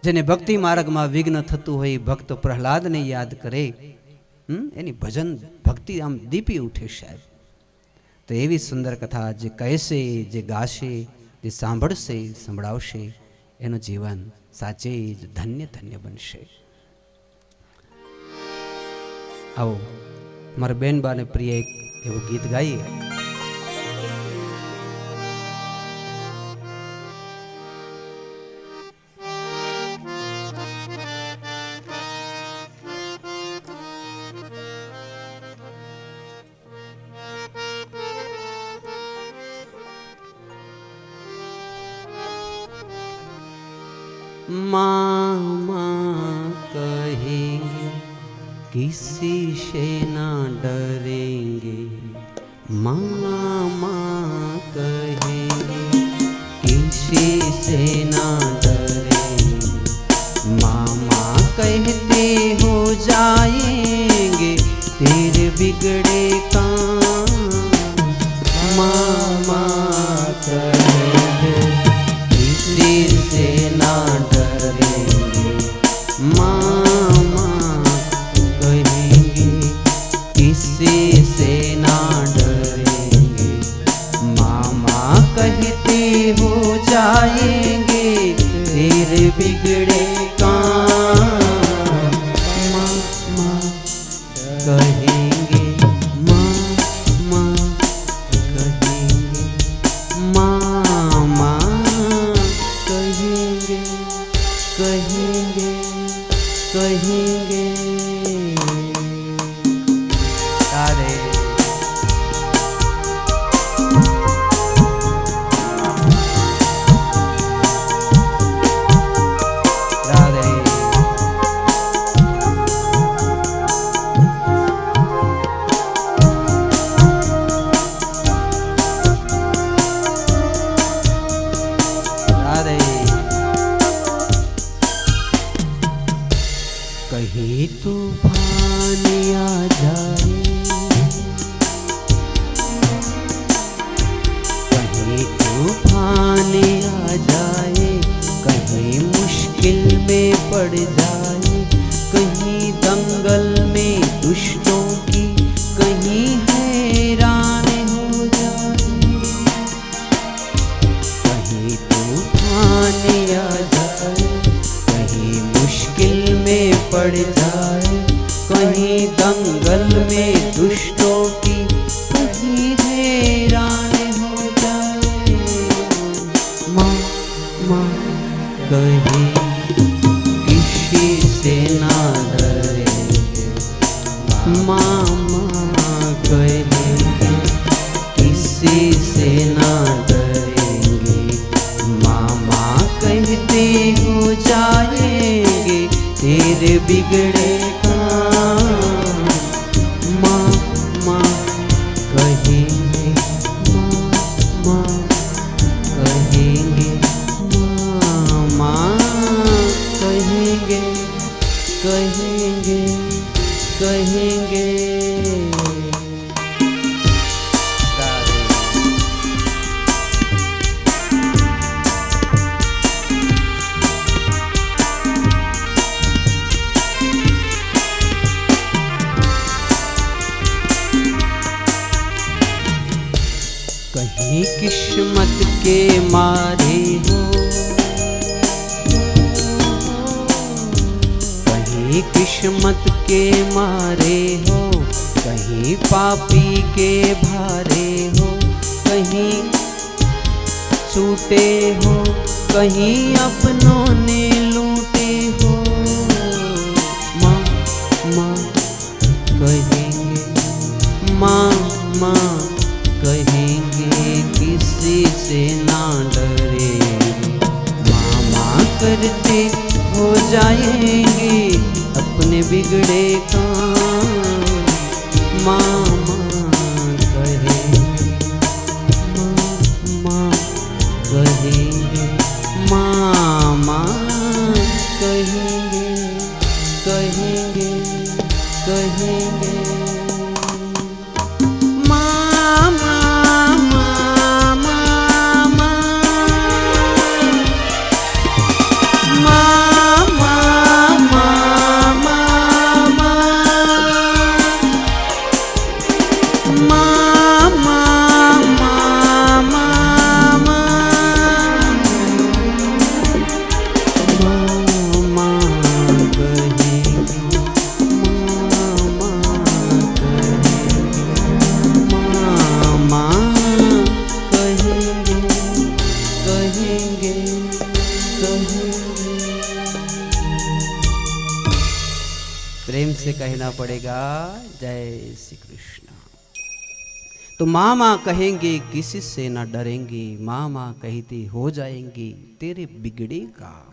જેને ભક્તિ માર્ગમાં વિઘ્ન થતું હોય, ભક્ત પ્રહલાદને યાદ કરે, એની ભજન ભક્તિ આમ દીપી ઉઠે સાહેબ. તો એવી સુંદર કથા જે કહેશે, જે ગાશે, જે સાંભળશે, સંભળાવશે, એનું જીવન સાચે જ ધન્ય ધન્ય બનશે. આવો મારા બેનબાને પ્રિય એક એવું ગીત ગાઈએ. माँ कहेंगे किसी से ना डरेंगे, माँ कहेंगे किसी से ना डरेंगे, मामा कहते हो जाएंगे तेरे बिगड़े काम, मामा कहेंगे किसी से ना डरेंगे, मामा कहेंगे किसी से ना डरेंगे, मामा कहते हो जाएंगे तेरे बिगड़े काम, मामा कहेंगे, मामा कहेंगे, मामा कहेंगे, कहेंगे, कहेंगे। अरे पड़ जाए, कहीं दंगल में दुष्टों की कहीं हैरान हो जाए, कहीं तूफान आ जाए, कहीं मुश्किल में पड़ जाए, कहीं दंगल में दुष्टों की कहीं हैरान हो जाए। माँ माँ कहे किसी से ना डरेंगे, माँ माँ कहे किसी से ना डरेंगे, मामा कहते हो जाएंगे तेरे बिगड़े काम, माँ माँ कहेंगे, माँ कहेंगे, माँ कहेंगे, कहेंगे, कहेंगे। कहीं किस्मत के मारे हो, कहीं किस्मत के मारे हो, कहीं पापी के भारे हो, कहीं छूटे हो, कहीं अपनों ने लूटे हो। माँ माँ कहेंगे, माँ माँ कहेंगे किसी से ना डरेंगे, मामा करते हो जाएंगे अपने बिगड़े काम, मामा कहेंगे, मामा कहेंगे, मामा कहेंगे, कहेंगे, कहेंगे। प्रेम से कहना पड़ेगा जय श्री कृष्ण। तो मामा कहेंगे किसी से ना डरेंगे, मामा कहते हो जाएंगे तेरे बिगड़े काम।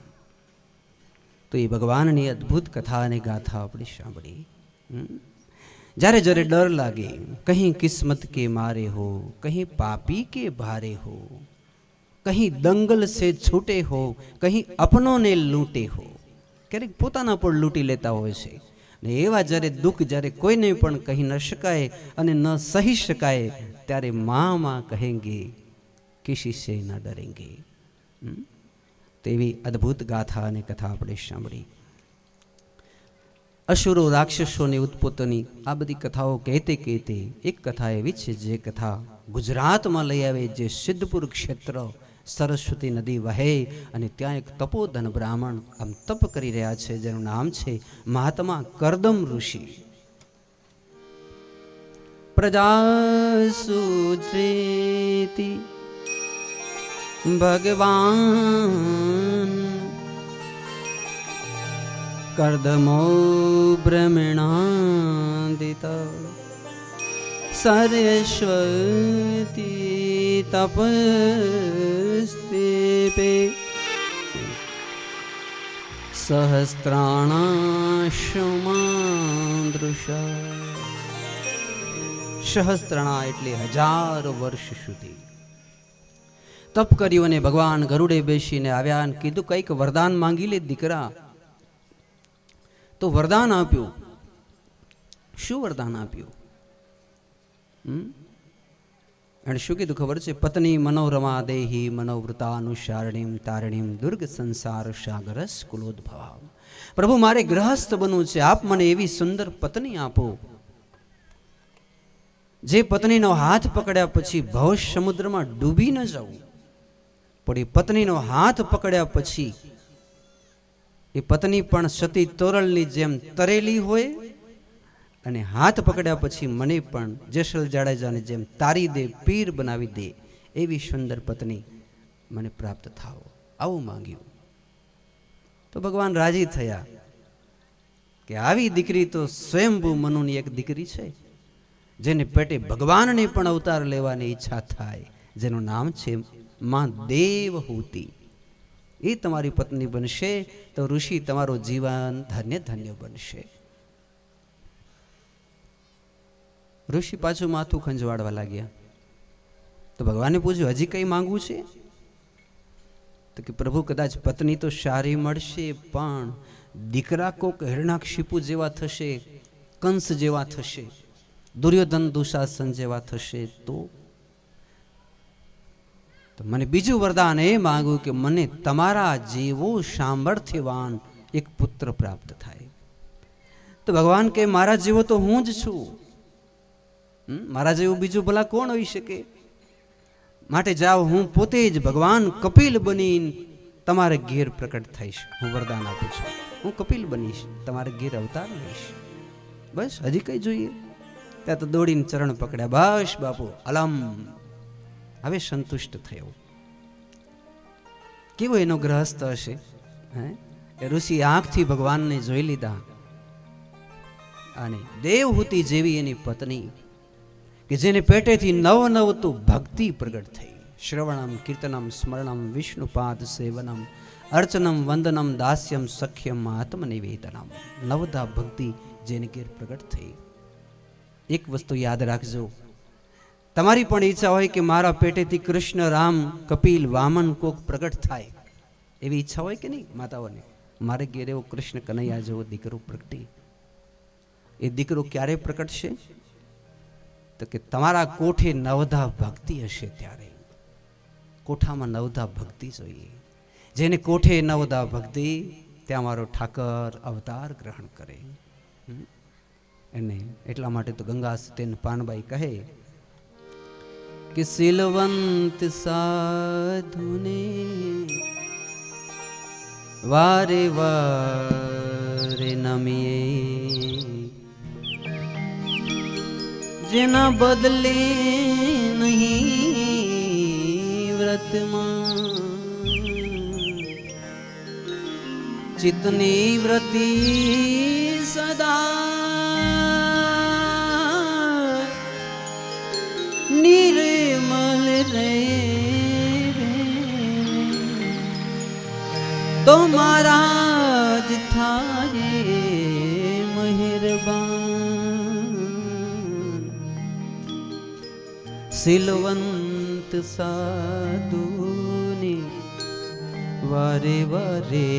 तो ये भगवान ने अद्भुत कथा ने गाथा अपनी सांभળી। જ્યારે જ્યારે डर लागे, कहीं किस्मत के मारे हो, कहीं पापी के भारे हो, कहीं दंगल से छूटे हो, कहीं अपनों ने लूटे हो, क्यारेक પોતાના પર લૂંટી લેતા હોય છે ને એવા જ્યારે દુઃખ જ્યારે કોઈને પણ કહી ન શકાય અને ન સહી શકાય ત્યારે મામા કહેંગે કિસી સે ન ડરેંગે। તેવી અદ્ભુત ગાથા અને કથા આપણે સાંભળી। અસુરો રાક્ષસોની ઉત્પત્તિની આ બધી કથાઓ કહેતે કહેતે એક કથા એવી છે જે કથા ગુજરાતમાં લઈ આવે, જે સિદ્ધપુર ક્ષેત્ર સરસ્વતી નદી વહે અને ત્યાં એક તપોધન બ્રાહ્મણ આમ તપ કરી રહ્યા છે, જેનું નામ છે મહાત્મા કરદમ ઋષિ। પ્રજા સુજ્રેતિ ભગવાન कर्दमो ब्रह्मणादिता सरस्वती तपस्तेपे सहस्त्राणाशमादृशा। सहस्त्रणा એટલે હજારો વર્ષ સુધી તપ કર્યું અને ભગવાન ગરુડે બેસીને આવ્યા અને કીધું કંઈક વરદાન માંગી લે દીકરા। તો વરદાન આપ્યું। શું વરદાન આપ્યું? અને શું કીધું ખબર છે? પત્ની મનોરમા દેહી મનોવૃતાનુસારણીમ તારણીમ દુર્ગ સંસાર સાગરસ કુલોદ્ભવા। પ્રભુ મારે ગ્રહસ્થ બનવું છે, આપ મને એવી સુંદર પત્ની આપો જે પત્નીનો હાથ પકડ્યા પછી ભવ સમુદ્રમાં ડૂબી ન જાઉં, પણ એ પત્નીનો હાથ પકડ્યા પછી એ પત્ની પણ સતી તોરલની જેમ તરેલી હોય અને હાથ પકડ્યા પછી મને પણ જેસલ જાડેજાની જેમ તારી દે, પીર બનાવી દે, એવી સુંદર પત્ની મને પ્રાપ્ત થાઓ, આવું માંગ્યું. તો ભગવાન રાજી થયા કે આવી દીકરી તો સ્વયંભૂ મનુની એક દીકરી છે, જેને પેટે ભગવાનને પણ અવતાર લેવાની ઈચ્છા થાય, જેનું નામ છે માં દેવહૂતિ. એ તમારી પત્ની બનશે તો ઋષિ તમારું જીવન ધન્ય ધન્ય બનશે. ઋષિ પાછું માથું ખંજવાળવા લાગ્યા. તો ભગવાને પૂછ્યું, હજી કઈ માંગવું છે? તો કે પ્રભુ કદાચ પત્ની તો સારી મળશે, પણ દીકરા કોક હિરણાક્ષિપુ જેવા થશે, કંસ જેવા થશે, દુર્યોધન દુશાસન જેવા થશે તો મને બીજું વરદાન એ માંગ્યું કે મને તમારા જેવો સામર્થ્યવાન એક પુત્ર પ્રાપ્ત થાય. તો ભગવાન કે મારા જેવો તો હું જ છું, મારા જેવું બીજું ભલા કોણ હોઈ શકે? માટે જાઓ, હું પોતે જ ભગવાન કપિલ બની તમારે ઘેર પ્રકટ થઈશ. હું વરદાન આપું છું, હું કપિલ બનીશ, તમારે ઘેર અવતાર લઈશ. બસ હજી કઈ જોઈએ? ત્યાં તો દોડીને ચરણ પકડ્યા. બસ બાપુ અલમ, હવે સંતુષ્ટ થયો. કેવો એનો ગ્રહસ્થ હશે? હે, ઋષિ આંખથી ભગવાનને જોઈ લીધા અને દેવહૂતિ જેવી એની પત્ની કે જેને પેટેથી નવ નવ તો ભક્તિ પ્રગટ થઈ. શ્રવણમ કીર્તનમ સ્મરણમ વિષ્ણુપાદ સેવનમ અર્ચનમ વંદનમ દાસ્યમ સખ્યમ આત્મનિવેદનમ. નવધા ભક્તિ જેને ઘેર પ્રગટ થઈ. એક વસ્તુ યાદ રાખજો, તમારી પણ ઈચ્છા હોય કે મારા પેટેથી કૃષ્ણ, રામ, કપિલ, વામન કોક પ્રગટ થાય, એવી ઈચ્છા હોય કે નહીં માતાઓને? મારે ઘેર એવો કૃષ્ણ કનૈયા જેવો દીકરો પ્રગટે. એ દીકરો ક્યારે પ્રગટશે? તો કે તમારા કોઠે નવધા ભક્તિ હશે ત્યારે. કોઠામાં નવધા ભક્તિ જોઈએ. જેને કોઠે નવધા ભક્તિ, ત્યાં મારો ઠાકર અવતાર ગ્રહણ કરે. એને એટલા માટે તો ગંગા સતીન પાનબાઈ કહે કે શીલવંત સાધુને વારે વારે નમીએ, જેના બદલે નહીં વ્રતમાં ચિત્તની વ્રતિ સદા નિર્મલ રે, તો મારા જ થાય મહેરબાન. શીલવંત સાધુને વારે વારે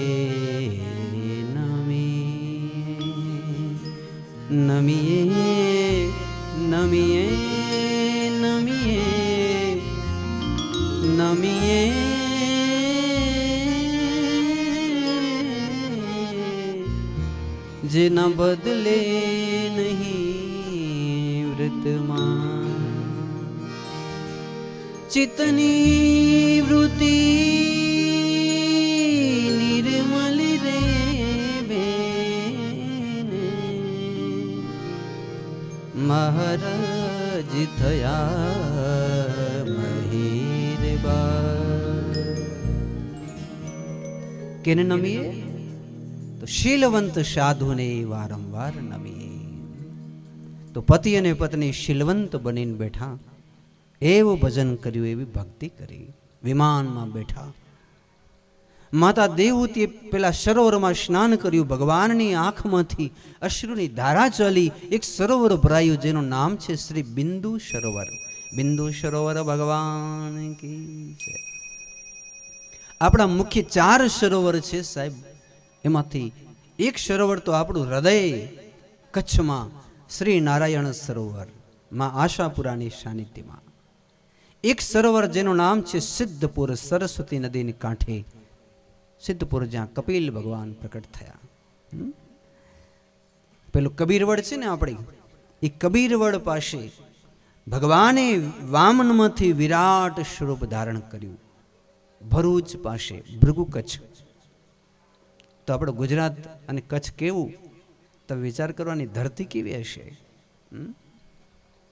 નમીએ નમીએ નમીએ નમીએ, જેના બદલે નહીં વ્રતમાં ચિત્તની વૃત્તિ નિર્મલ રે બેને, મહારાજ થયા મહેરબાન. કેને નમીએ? તો શીલવંત સાધુને વારંવાર નમીએ. તો પતિ અને પત્ની શીલવંત બનીને બેઠા, એવું ભજન કર્યું, એવી ભક્તિ કરી. વિમાનમાં બેઠા, માતા દેવહૂતિએ પેલા સરોવરમાં સ્નાન કર્યું. ભગવાનની આંખમાંથી અશ્રુની ધારા ચાલી. એક સરોવર ભરાયું જેનું નામ છે શ્રી બિંદુ સરોવર. બિંદુ સરોવર ભગવાન કી છે. આપણા મુખ્ય 4 સરોવર છે સાહેબ, એમાંથી એક સરોવર તો આપણું હૃદય કચ્છમાં શ્રી નારાયણ સરોવર માં આશાપુરાની સાનિધ્યમાં. એક સરોવર જેનું નામ છે સિદ્ધપુર, સરસ્વતી નદીની કાંઠે સિદ્ધપુર, જ્યાં કપિલ ભગવાન પ્રકટ થયા. પેલું કબીરવડ છે ને આપણી, એ કબીરવડ પાસે ભગવાને વામનમાંથી વિરાટ સ્વરૂપ ધારણ કર્યું. ભરૂચ પાસે ભૃગુ કચ્છ. તો આપણું ગુજરાત અને કચ્છ કેવું, તમે વિચાર કરવાની ધરતી કેવી હશે.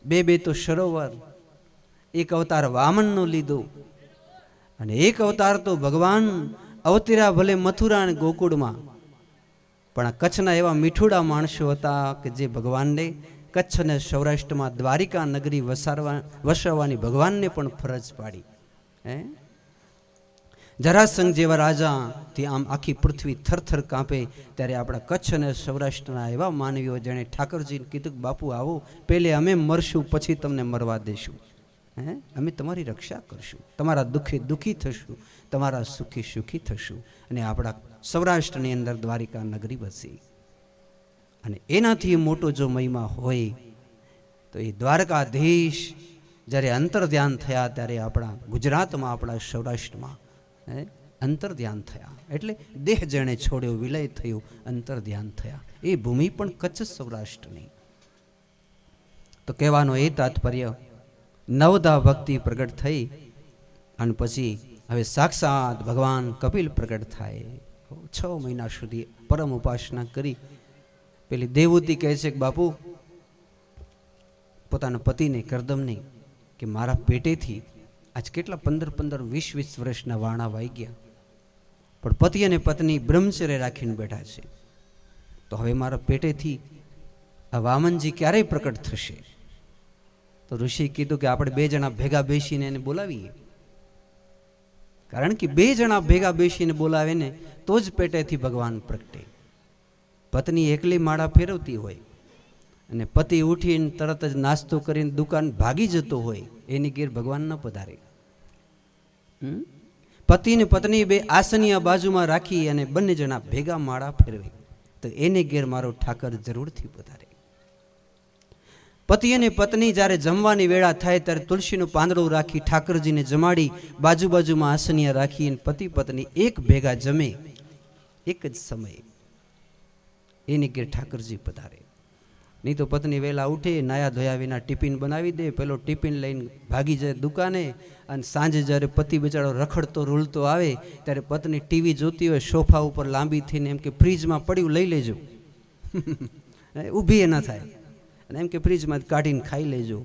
બે તો સરોવર, એક અવતાર વામનનો લીધો અને એક અવતાર તો ભગવાન અવતર્યા ભલે મથુરા અને ગોકુળમાં, પણ આ કચ્છના એવા મીઠુડા માણસો હતા કે જે ભગવાનને કચ્છ અને સૌરાષ્ટ્રમાં દ્વારિકા નગરી વસાવવાની ભગવાનને પણ ફરજ પાડી. જરાસંઘ જેવા રાજાથી આમ આખી પૃથ્વી થરથર કાંપે, ત્યારે આપણા કચ્છ અને સૌરાષ્ટ્રના એવા માનવીઓ જેણે ઠાકરજીને કીધું કે બાપુ આવો, પહેલે અમે મરશું પછી તમને મરવા દેશું. અમે તમારી રક્ષા કરશું, તમારા દુઃખી દુઃખી થશું, તમારા સુખી સુખી થશું. અને આપણા સૌરાષ્ટ્રની અંદર દ્વારિકા નગરી વસી. અને એનાથી મોટો જો મહિમા હોય તો એ દ્વારકાધીશ જ્યારે અંતર ધ્યાન થયા ત્યારે આપણા ગુજરાતમાં, આપણા સૌરાષ્ટ્રમાં અંતર ધ્યાન થયા. એટલે દેહ જેણે છોડ્યો વિલય થયું, અંતર ધ્યાન થયા. એ ભૂમિ પણ કચ્છ સૌરાષ્ટ્રની. તો કહેવાનો એ તાત્પર્ય, નવદા ભક્તિ પ્રગટ થઈ અને પછી હવે સાક્ષાત ભગવાન કપિલ પ્રગટ થાય. 6 મહિના સુધી પરમ ઉપાસના કરી. પેલી દેવૂતી કહે છે કે બાપુ પોતાના પતિને કરદમને કે મારા પેટેથી આજ કેટલા 15-20 વર્ષના વાણા વાઈ ગયા, પણ પતિ અને પત્ની બ્રહ્મચર્ય રાખીને બેઠા છે. તો હવે મારા પેટેથી આ વામનજી ક્યારેય પ્રકટ થશે? તો ઋષિ કીધું કે આપણે 2 જણા ભેગા બેસીને એને બોલાવીએ. કારણ કે 2 જણા ભેગા બેસીને બોલાવે ને તો જ પેટેથી ભગવાન પ્રગટે. પત્ની એકલી માળા ફેરવતી હોય અને પતિ ઉઠીને તરત જ નાસ્તો કરીને દુકાન ભાગી જતો હોય, એની ઘેર ભગવાન ન પધારે. પતિ ને પત્ની 2 આસનિયા બાજુમાં રાખી અને બંને જણા ભેગા માળા ફેરવે તો એને ઘેર મારો ઠાકર જરૂરથી પધારે. પતિ અને પત્ની જ્યારે જમવાની વેળા થાય ત્યારે તુલસીનું પાંદડું રાખી ઠાકરજીને જમાડી બાજુમાં આસનિયા રાખી અને પતિ પત્ની એક ભેગા જમે એક જ સમયે, એની ઘેર ઠાકરજી પધારે. નહીં તો પત્ની વહેલા ઉઠે, નાયા ધોયા વિના ટિફિન બનાવી દે, પેલો ટિફિન લઈને ભાગી જાય દુકાને, અને સાંજે જ્યારે પતિ બચાડો રખડતો રૂલતો આવે ત્યારે પત્ની ટીવી જોતી હોય સોફા ઉપર લાંબી થઈને એમ કે ફ્રીજમાં પડ્યું લઈ લેજો. ઊભી એ ન થાય અને એમ કે ફ્રીજમાં કાઢીને ખાઈ લેજો.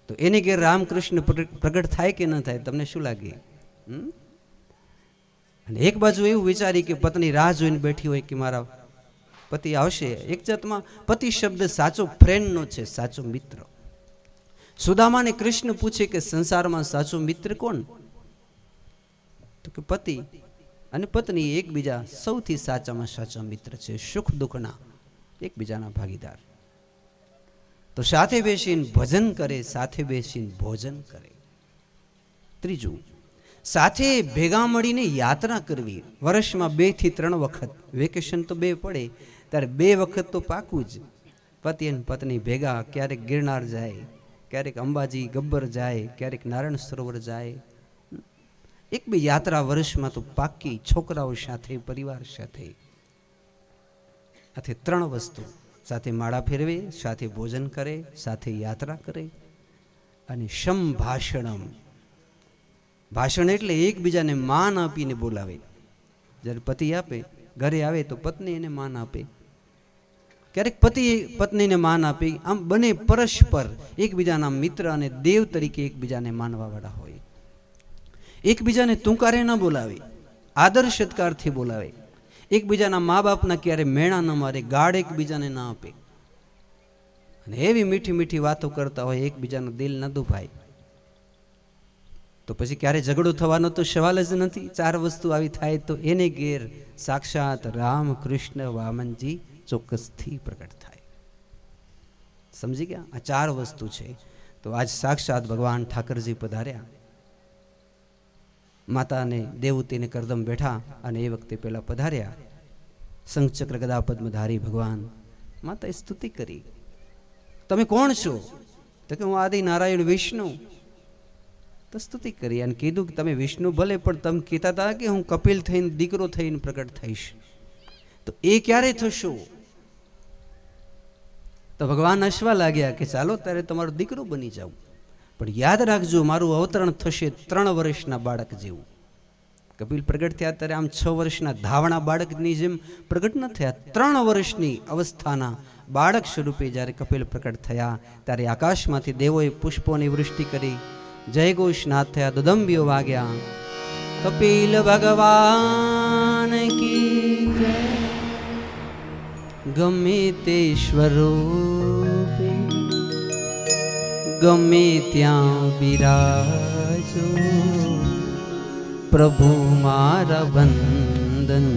તો એની ઘેર રામકૃષ્ણ પ્રગટ થાય કે ન થાય? તમને શું લાગે? અને એક બાજુ એવું વિચારી કે પત્ની રાહ જોઈને બેઠી હોય કે મારા પતિ આવશે. એક જાતમાં પતિ શબ્દ સાચો ફ્રેન્ડનો છે, સાચો મિત્ર. સુદામાને કૃષ્ણ પૂછે કે સંસારમાં સાચો મિત્ર કોણ? તો કે પતિ અને પત્ની એકબીજા સૌથી સાચામાં સાચા મિત્ર છે, સુખ દુઃખના એકબીજાના ભાગીદાર. તો સાથે બેસીને ભજન કરે, સાથે બેસીને ભોજન કરે. ત્રીજું, સાથે ભેગા મળીને યાત્રા કરવી. વર્ષમાં 2 થી 3 વખત, વેકેશન તો 2 પડે ત્યારે 2 વખત તો પાકું જ. પતિ અને પત્ની ભેગા ક્યારેક ગિરનાર જાય, ક્યારેક અંબાજી ગબ્બર જાય, ક્યારેક નારાયણ સરોવર જાય. 1-2 યાત્રા વર્ષમાં તો પાકી, છોકરાઓ સાથે, પરિવાર સાથે. આથી 3 વસ્તુ, સાથે માળા ફેરવે, સાથે ભોજન કરે, સાથે યાત્રા કરે. અને સંભાષણમ, ભાષણ એટલે એકબીજાને માન આપીને બોલાવે. જ્યારે પતિ આપે, ઘરે આવે તો પત્ની એને માન આપે, ક્યારેક પતિ પત્નીને માન આપે. આમ બને પરસ્પર એકબીજાના મિત્ર અને દેવ તરીકે એકબીજાને માનવા વાળા હોય. એકબીજાને તુંકારે ન બોલાવે, આદર સત્કારથી બોલાવે. એકબીજાના મા બાપના ક્યારે મેણા ન મારે, ગાળ એકબીજાને ના આપે. અને એવી મીઠી મીઠી વાતો કરતા હોય, એકબીજાનું દિલ ન દુભાય. તો પછી ક્યારે ઝઘડો થવાનો તો સવાલ જ નથી. 4 વસ્તુ આવી થાય તો એને ઘેર સાક્ષાત રામ કૃષ્ણ વામનજી ચોક્કસથી પ્રગટ થાય. સમજી ગયા? આ 4 વસ્તુ છે. તો આજ સાક્ષાત ભગવાન ઠાકરજી પધાર્યા. માતા અને દેવતીને કરદમ બેઠા અને એ વખતે પેલા પધાર્યા. શંખચક્ર ગદા પદ્મધારી ભગવાન. માતાએ સ્તુતિ કરી, તમે કોણ છો? તો કે હું આદિ નારાયણ વિષ્ણુ. તો સ્તુતિ કરી અને કીધું કે તમે વિષ્ણુ ભલે, પણ તમે કહેતા હતા કે હું કપિલ થઈને દીકરો થઈને પ્રગટ થઈશ. તો એ ક્યારે થશો? તો ભગવાન હસવા લાગ્યા કે ચાલો તારે તમારો દીકરો બની જાવ, પણ યાદ રાખજો મારું અવતરણ થશે 3 વર્ષના બાળક જેવું. કપિલ પ્રગટ થયા ત્યારે આમ 6 વર્ષના ધાવણા બાળકની જેમ પ્રગટ ન થયા. 3 વર્ષની અવસ્થાના બાળક સ્વરૂપે જ્યારે કપિલ પ્રગટ થયા ત્યારે આકાશમાંથી દેવોએ પુષ્પોની વૃષ્ટિ કરી, જય ઘોષનાથ થયા, દુદંબીઓ વાગ્યા. કપિલ ભગવાન કી જય. ગમે તે સ્વરૂપે ગમે ત્યાં બિરાજો, પ્રભુ મારા વંદન,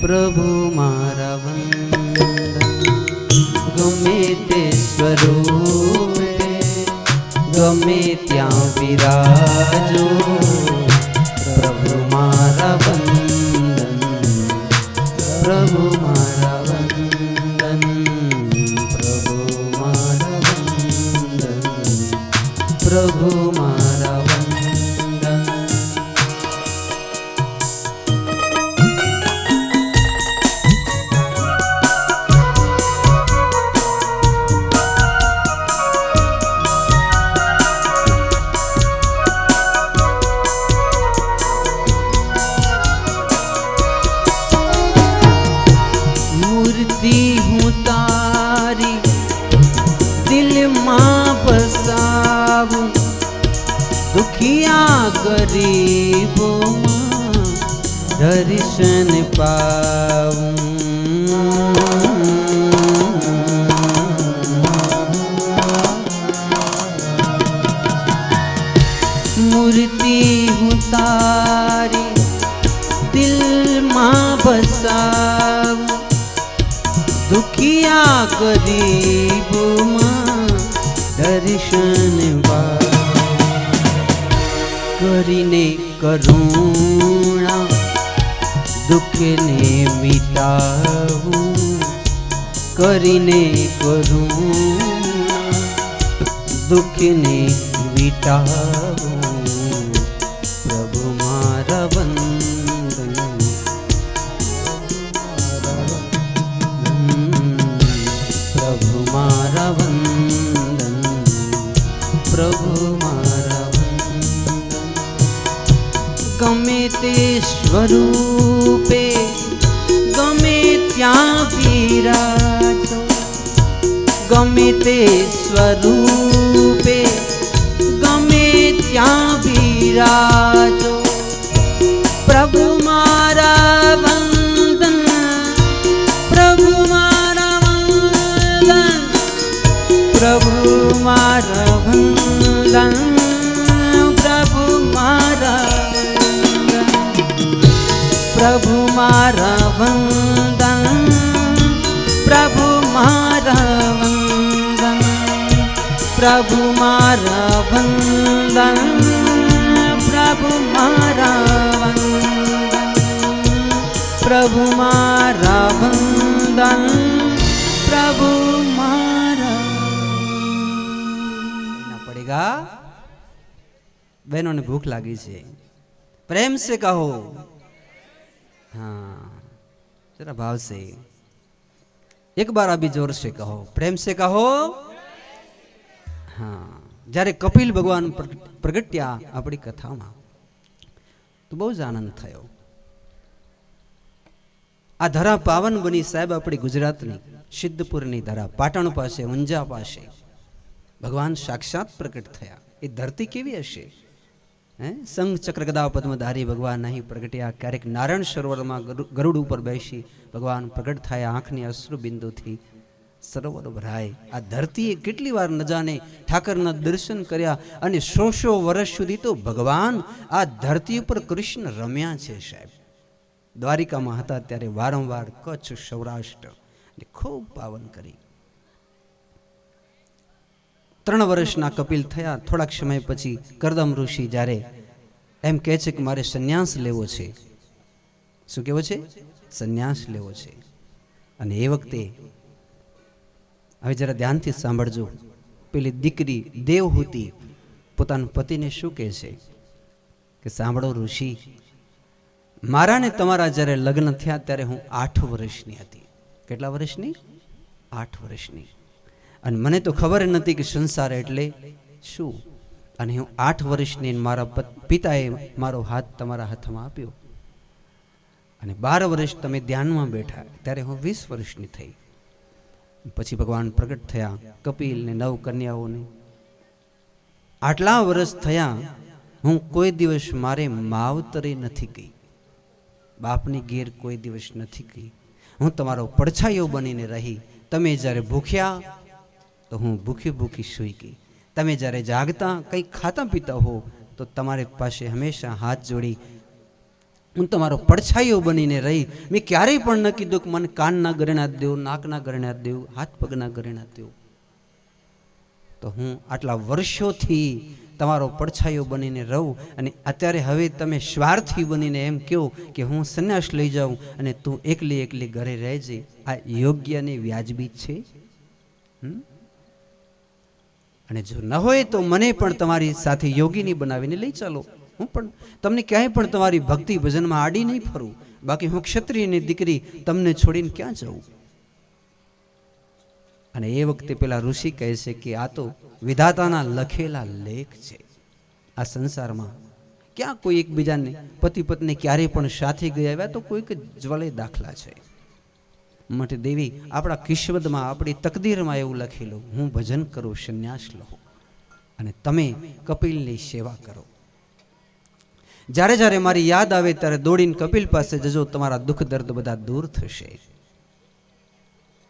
પ્રભુ મારા વંદન. ગમે તે સ્વરૂપે ગમે ત્યાં બિરાજો, પ્રભુ મારા વંદન, પ્રભુ મારા વંદન, પ્રભુ મારા વંદન, પ્રભુ મારા વંદન. હું તારી દિલમાં બસાવું, દુખિયા ગરીબોમાં દર્શન પાવું. મૂર્તિ હું તારી દિલમાં બસાવું, દુખિયા ગરીબોમાં દર્શન કરીને કરુણા દુઃખને મિટાવું, કરીને કરુણા દુઃખને મિટાવું. પ્રભુ મારા વંદન, પ્રભુ મારા વંદન, પ્રભુ મારા વંદન. ગમે તે સ્વરૂપે ગમે ત્યાં બિરાજો, ગમે તે સ્વરૂપે ગમે ત્યાં બિરાજો, પ્રભુ મારા વંદન, પ્રભુ મારા વંદન, પ્રભુ મારા વંદન, પ્રભુ મારા વંદન, પ્રભુ મારા વંદન, પ્રભુ મારા વંદન, પ્રભુ મારા વંદન, પ્રભુ મારા વંદન, પ્રભુ મારા વંદન, પ્રભુ મારા. ના પડેગા. બહેનોને ભૂખ લાગી છે, પ્રેમ से કહો. हाँ जरा भाव से एक बार अभी जोर से कहो, प्रेम से कहो. हाँ, જ્યારે કપિલ ભગવાન પ્રગટ્યા આપણી કથામાં તો બહુ જ આનંદ થયો. આ ધરા પાવન બની સાહેબ આપણી ગુજરાતની સિદ્ધપુરની ધરા, પાટણ પાસે, ઊંઝા પાસે ભગવાન સાક્ષાત પ્રગટ થયા. એ ધરતી કેવી હશે? સંઘ ચક્ર ગદા પદ્મધારી ભગવાન અહીં પ્રગટ્યા. ક્યારેક નારાયણ સરોવરમાં ગરુડ ઉપર બેસી ભગવાન પ્રગટ થયા. આંખની અશ્રુ બિંદુથી સરોવર ભરાય. આ ધરતીએ કેટલી વાર ન જાણે ઠાકરના દર્શન કર્યા, અને 100 વર્ષ સુધી તો ભગવાન આ ધરતી ઉપર કૃષ્ણ રમ્યા છે સાહેબ. દ્વારિકામાં હતા ત્યારે વારંવાર કચ્છ, સૌરાષ્ટ્ર ખૂબ પાવન કરી. 3 વર્ષના કપિલ થયા. થોડાક સમય પછી કરદમ ઋષિ જ્યારે એમ કહે છે કે મારે સંન્યાસ લેવો છે. શું કહેવો છે? સંન્યાસ લેવો છે. અને એ વખતે હવે જરા ધ્યાનથી સાંભળજો. પેલી દીકરી દેવહૂતિ પોતાના પતિને શું કહે છે કે સાંભળો ઋષિ, મારા ને તમારા જ્યારે લગ્ન થયા ત્યારે હું 8 વર્ષની હતી. કેટલા વર્ષની? 8 વર્ષની. અને મને તો ખબર નથી કે સંસાર એટલે શું. અને હું 8 વર્ષની, મારા પિતાએ મારો હાથ તમારા હાથમાં આપ્યો. અને 12 વર્ષ તમે ધ્યાનમાં બેઠા ત્યારે હું 20 વર્ષની થઈ. પછી ભગવાન પ્રગટ થયા કપિલ ને 9 કન્યાઓને. આટલા વર્ષ થયા, હું કોઈ દિવસ મારે માવતરે નથી ગઈ, બાપની ઘેર કોઈ દિવસ નથી ગઈ. હું તમારો પડછાયો બનીને રહી. તમે જ્યારે ભૂખ્યા તો હું ભૂખી ભૂખી સૂઈ ગઈ. તમે જ્યારે જાગતા કંઈક ખાતા પીતા હો તો તમારી પાસે હંમેશા હાથ જોડી હું તમારો પડછાયો બનીને રહી. મેં ક્યારેય પણ ન કીધું કે મને કાનના ગરેણા દેવું, નાકના ગરેણા દેવું, હાથ પગના ગરેણા દેવું. તો હું આટલા વર્ષોથી તમારો પડછાયો બનીને રહું, અને અત્યારે હવે તમે સ્વાર્થી બનીને એમ કહો કે હું સંન્યાસ લઈ જાઉં અને તું એકલી એકલી ઘરે રહેજે. આ યોગ્ય ને વ્યાજબી છે? અને જો ન હોય તો મને પણ તમારી સાથે યોગીની બનાવીને લઈ ચાલો. હું પણ તમને ક્યાંય પણ તમારી ભક્તિ ભજનમાં આડી નહીં ફરું. બાકી હું ક્ષત્રિયની દીકરી તમને છોડીને ક્યાં જાઉં? અને એ વખતે પેલા ઋષિ કહે છે કે આ તો વિધાતાના લખેલા લેખ છે. આ સંસારમાં ક્યાં કોઈ એકબીજાને પતિ પત્ની ક્યારેય પણ સાથે ગયા આવ્યા તો કોઈક જ્વલે દાખલા છે. માટે દેવી, આપણા કિસ્મતમાં, આપણી તકદીરમાં એવું લખેલું, હું ભજન કરું, સંન્યાસ લઉં અને તમે કપિલની સેવા કરો. જ્યારે જ્યારે મારી યાદ આવે ત્યારે દોડીને કપિલ પાસે જજો, તમારા દુઃખ દર્દ બધા દૂર થશે.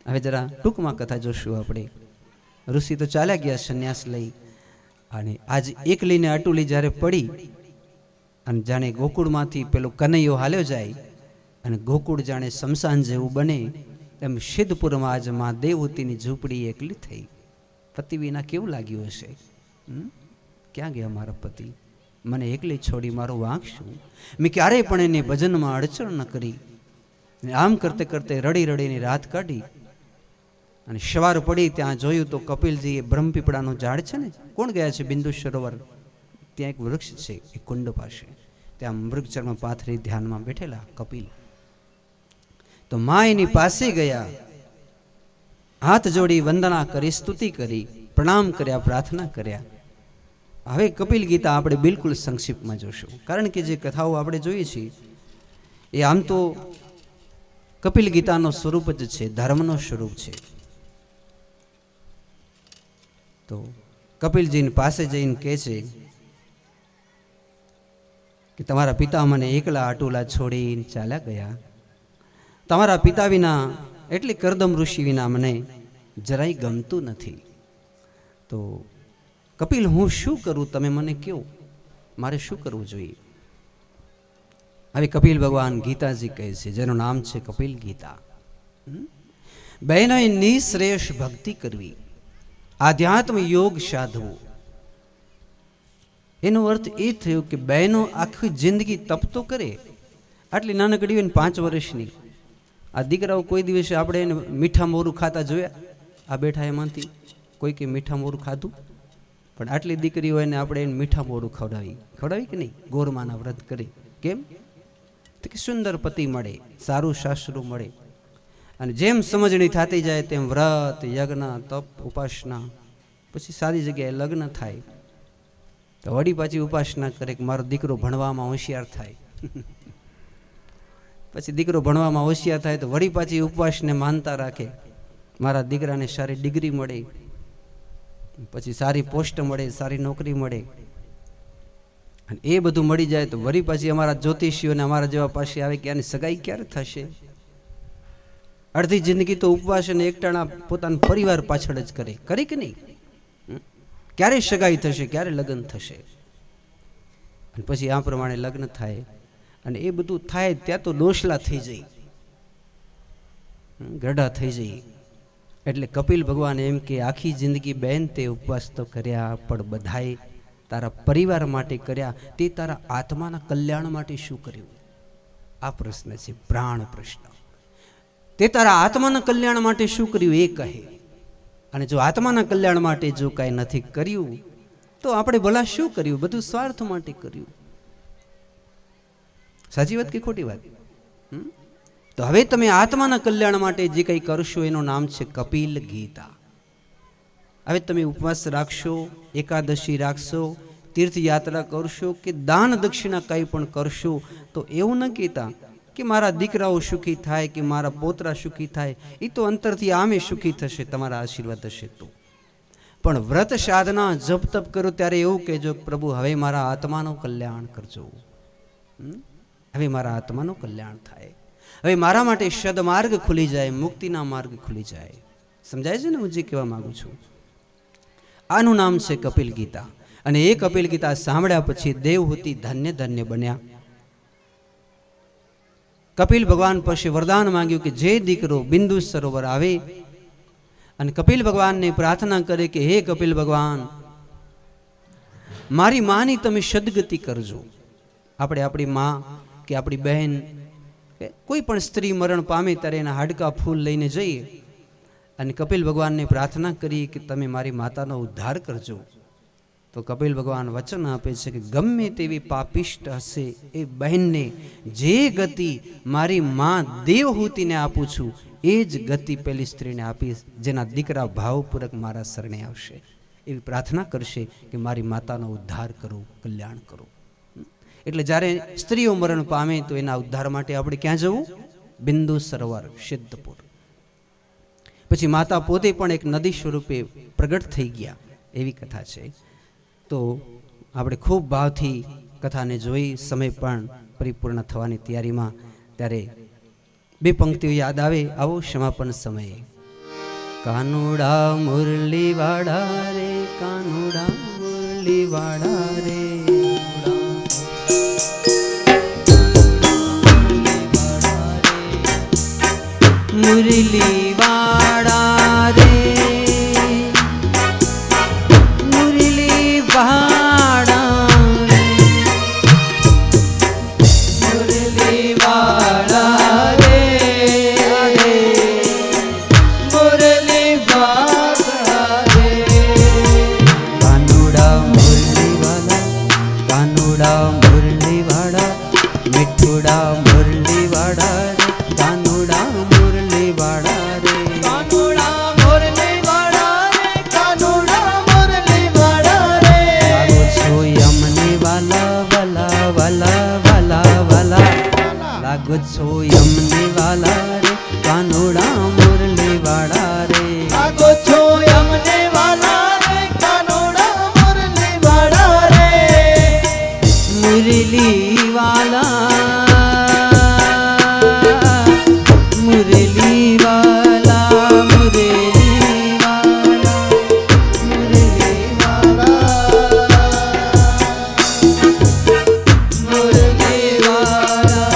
હવે જરા ટૂંકમાં કથા જોશું આપણે. ઋષિ તો ચાલ્યા ગયા સંન્યાસ લઈ, અને આજ એકલીને અટુલી જ્યારે પડી અને જાણે ગોકુળમાંથી પેલો કનૈયો હાલ્યો જાય અને ગોકુળ જાણે શમશાન જેવું બને, એમ સિદ્ધપુરમાં આજ માં દેવહૂતિની ઝૂંપડી એકલી થઈ. પતિ વિના કેવું લાગ્યું હશે? ક્યાં ગયા મારા પતિ? મને એકલી છોડી મારો વાંક શું? મેં ક્યારેય પણ એને ભજનમાં અડચણ ન કરી. આમ કરતે કરતે રડી રડીને રાત કાઢી. અને સવાર પડી ત્યાં જોયું તો કપિલજીએ બ્રહ્મપીપળાનું ઝાડ છે ને, કોણ ગયા છે? બિંદુ સરોવર, ત્યાં એક વૃક્ષ છે એ કુંડ પાસે. ત્યાં મૃગચર્મ પાથરી ધ્યાનમાં બેઠેલા કપિલ. તો મા એની પાસે ગયા, હાથ જોડી વંદના કરી, સ્તુતિ કરી, પ્રણામ કર્યા, પ્રાર્થના કર્યા. હવે કપિલ ગીતા આપણે બિલકુલ સંક્ષિપ્તમાં જોશું, કારણ કે જે કથાઓ આપણે જોઈએ છીએ એ આમ તો કપિલ ગીતાનો સ્વરૂપ જ છે, ધર્મનો સ્વરૂપ છે. તો કપિલજીની પાસે જઈને કહે છે કે તમારા પિતા મને એકલા આટુલા છોડીને ચાલ્યા ગયા. તમારા પિતા વિના એટલે કરદમ ઋષિ વિના મને જરાય ગમતું નથી. તો કપિલ, હું શું કરું? તમે મને કહો, મારે શું કરવું જોઈએ? હવે કપિલ ભગવાન ગીતાજી કહે છે, જેનું નામ છે કપિલ ગીતા. બહેનોએ નિશ્રેષ ભક્તિ કરવી, આધ્યાત્મ યોગ સાધવું. એનો અર્થ એ થયો કે બહેનો આખી જિંદગી તપ તો કરે. આટલી નાનકડી હોય ને 5 વર્ષની, આ દીકરાઓ કોઈ દિવસે આપણે એને મીઠા મોરું ખાતા જોયા? આ બેઠા એમાંથી કોઈ કે મીઠા મોરું ખાધું? પણ આટલી દીકરી હોય ને આપણે એને મીઠા મોરું ખવડાવી કે નહીં? ગોરમાના વ્રત કરી. કેમ? તો કે સુંદર પતિ મળે, સારું સાસરું મળે, અને જેમ સમજણી થતી જાય તેમ વ્રત, યજ્ઞ, તપ, ઉપાસના, પછી સારી જગ્યાએ લગ્ન થાય તો વળી પાછી ઉપાસના કરે કે મારો દીકરો ભણવામાં હોશિયાર થાય. પછી દીકરો ભણવામાં હોશિયાર થાય તો વળી પાછી ઉપવાસને માનતા રાખે, મારા દીકરાને સારી ડિગ્રી મળે, પછી સારી પોસ્ટ મળે, સારી નોકરી મળે. અને એ બધું મળી જાય તો વળી પાછી અમારા જ્યોતિષીઓને અમારા જેવા પાસે આવે કે આની સગાઈ ક્યારે થશે? અડધી જિંદગી તો ઉપવાસ અને એકટાણા પોતાના પરિવાર પાછળ જ કરે કે નહીં? ક્યારે સગાઈ થશે? ક્યારે લગ્ન થશે? અને પછી આ પ્રમાણે લગ્ન થાય અને એ બધું થાય ત્યાં તો ડોસલા થઈ જાય, ગઢા થઈ જાય. એટલે કપિલ ભગવાન એમ કે આખી જિંદગી બેન તે ઉપવાસ તો કર્યા, પણ બધાએ તારા પરિવાર માટે કર્યા, તે તારા આત્માના કલ્યાણ માટે શું કર્યું? આ પ્રશ્ન છે, પ્રાણ પ્રશ્ન. તે તારા આત્માના કલ્યાણ માટે શું કર્યું એ કહે. અને જો આત્માના કલ્યાણ માટે જો કાંઈ નથી કર્યું તો આપણે ભલા શું કર્યું? બધું સ્વાર્થ માટે કર્યું. સાચી વાત કે ખોટી વાત? તો હવે તમે આત્માના કલ્યાણ માટે જે કંઈ કરશો એનું નામ છે કપિલ ગીતા. હવે તમે ઉપવાસ રાખશો, એકાદશી રાખશો, તીર્થયાત્રા કરશો કે દાન દક્ષિણા કંઈ પણ કરશો, તો એવું ન કહેતા કે મારા દીકરાઓ સુખી થાય કે મારા પોતરા સુખી થાય. એ તો અંતરથી આમે સુખી થશે, તમારા આશીર્વાદ હશે તો. પણ વ્રત સાધના જપ તપ કરો ત્યારે એવું કહેજો, પ્રભુ હવે મારા આત્માનું કલ્યાણ કરજો, હવે મારા આત્માનું કલ્યાણ થાય, હવે મારા માટે સદમાર્ગ ખુલી જાય, મુક્તિના માર્ગ ખુલી જાય. સમજાય છે ને હું જે કહેવા માંગુ છું? આનું નામ છે કપિલ ગીતા. અને એ કપિલ ગીતા સાંભળ્યા પછી દેવહૂતિ ધન્ય ધન્ય બન્યા. કપિલ ભગવાન પાસે વરદાન માંગ્યું કે જે દીકરો બિંદુ સરોવર આવે અને કપિલ ભગવાનને પ્રાર્થના કરે કે હે કપિલ ભગવાન, મારી માની તમે સદગતિ કરજો. આપણે આપણી માં કે આપણી બહેન કે કોઈ પણ સ્ત્રી મરણ પામે ત્યારે એના હાડકા ફૂલ લઈને જઈએ અને કપિલ ભગવાનને પ્રાર્થના કરીએ કે તમે મારી માતાનો ઉદ્ધાર કરજો. તો કપિલ ભગવાન વચન આપે છે કે ગમે તેવી પાપિષ્ટ હશે એ બહેનને જે ગતિ મારી માં દેવહૂતિને આપું છું એ જ ગતિ પેલી સ્ત્રીને આપીશ, જેના દીકરા ભાવપૂર્વક મારા શરણે આવશે. એવી પ્રાર્થના કરશે કે મારી માતાનો ઉદ્ધાર કરો, કલ્યાણ કરો. એટલે જ્યારે સ્ત્રીઓ મરણ પામે તો એના ઉદ્ધાર માટે આપણે ક્યાં જવું? બિંદુ સરોવર, સિદ્ધપુર. પછી માતા પોતે પણ એક નદી સ્વરૂપે પ્રગટ થઈ ગયા, એવી કથા છે. તો આપણે ખૂબ ભાવથી કથાને જોઈ, સમય પણ પરિપૂર્ણ થવાની તૈયારીમાં, ત્યારે બે પંક્તિઓ યાદ આવે. આવો સમાપન સમયે. કાનુડા મુરલી વાડા રે, કાનુડા મુરલી વાડા રે, મુરલી વાડા રે, મુરલી વાડા રે, મુરલી વાડા રે, મુરલી વાડા રે. કાનુડા મુરલી વાલા, કાનુડા મુરલી વાડા, મીઠુડા મુરલી વાડા રે, કાનુડા મુરલી વાડા રે, કાનુડા મુરલી વાડા રે, કાનુડા મુરલી વાડા રે. લાગો છો યમને વાલા વાલા વાલા વાલા વાલા, લાગો છો યમને વાલા રે, કાનુડા મુરલી વાડા રે. લાગો છો યમને વાલા રે, કાનુડા મુરલી વાડા રે. મુરલી વાલા, મુરલી વાલા, મુરલી વાલા, મુરલી વાલા, મુરલી વાલા.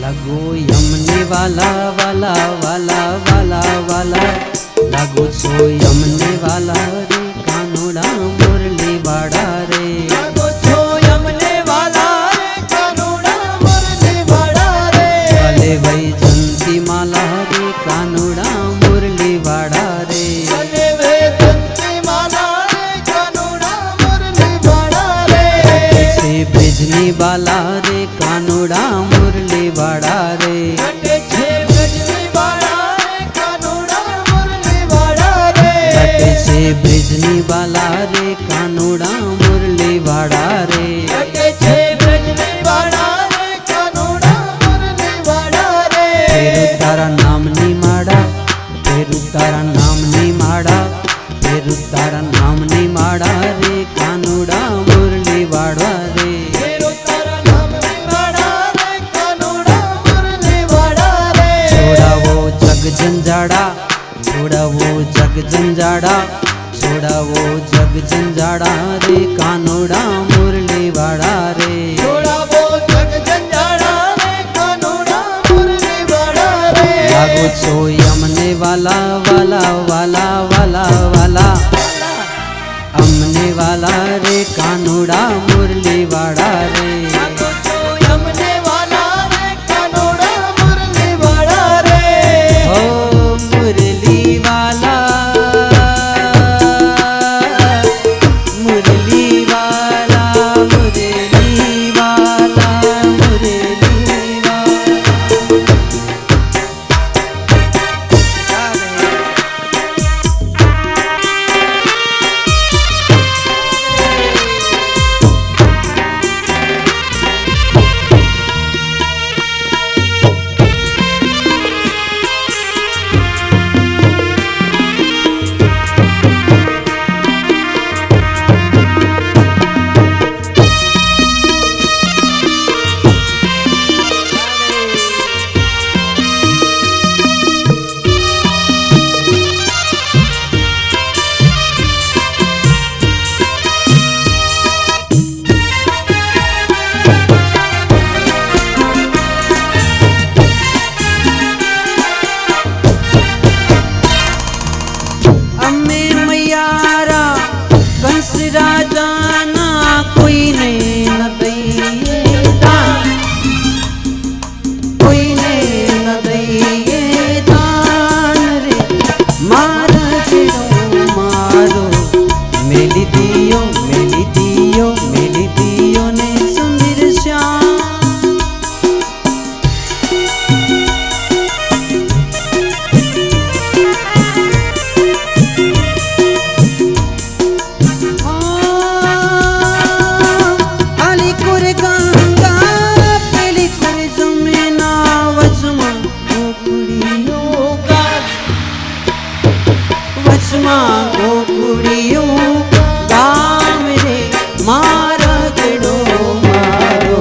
લાગો યમને વાલા વાલા વાલા વાલા વાલા, લાગો છો યમને વાલા રે, કાનુડા મુરલી વાડા રે. લાગો છો યમને વાલા રે, કાનુડા મુરલી વાડા રે. ભલે વૈજંતી માલા રે, કાનુડા મુરલી વાડા રે. ભલે વૈજંતી માલા રે, કાનુડા મુરલી વાડા રે. છે બ્રિજની બાલા રે, કાનુડા મુરલી વાડા રે. ઘટે છે બ્રજની વાડા રે, કાનુડા મુરલી વાડા રે. ઘટે છે બ્રિજની બાલા રે, કાનુડા મુરલી વાડા રે. ઘટે છે બ્રજની વાડા રે, કાનુડા મુરલી વાડા રે. ફેરું તારા નામની માળા, ફેરું તારા નામની માળા, ફેરું તારા નામની માળા રે, કાનુડા મુરલી વાડા રે. ફેરો તારા નામની વાડા રે, કાનુડા મુરલી વાડા રે. છોડાવો જગ જંજાડા, છોડાવો જગ જંજાડા, છોડાવો જગ જંજાડા રે કાનોડા મુરલી વાળા રે. છોડાવો જગ જંજાળા રે કાનોડા મુરલી વાળા રે. લાગો છો અમને વાલા વાલા વાલા વાલા વાલા, અમને વાલા રે કાનોડા મુરલી વાળા રે. લાગો છો અમને વાલા રે કાનોડા મુરલી વાળા રે. ઓ મુરલી વાલા, મુરલી વાલા, મુરલી વાલા, મુરલી અમે મૈયારા કંસ રાજાના કોઈને ન દઈએ દાન, કોઈને ન દઈએ દાન રે. મારા જેડો મારો મેલી દિયો, મેલી દિયો, મેલી દિયો ને સુંદર શ્યામ. વચમાં ગોકુળિયો ગામ રે મારા ગેડો મારો.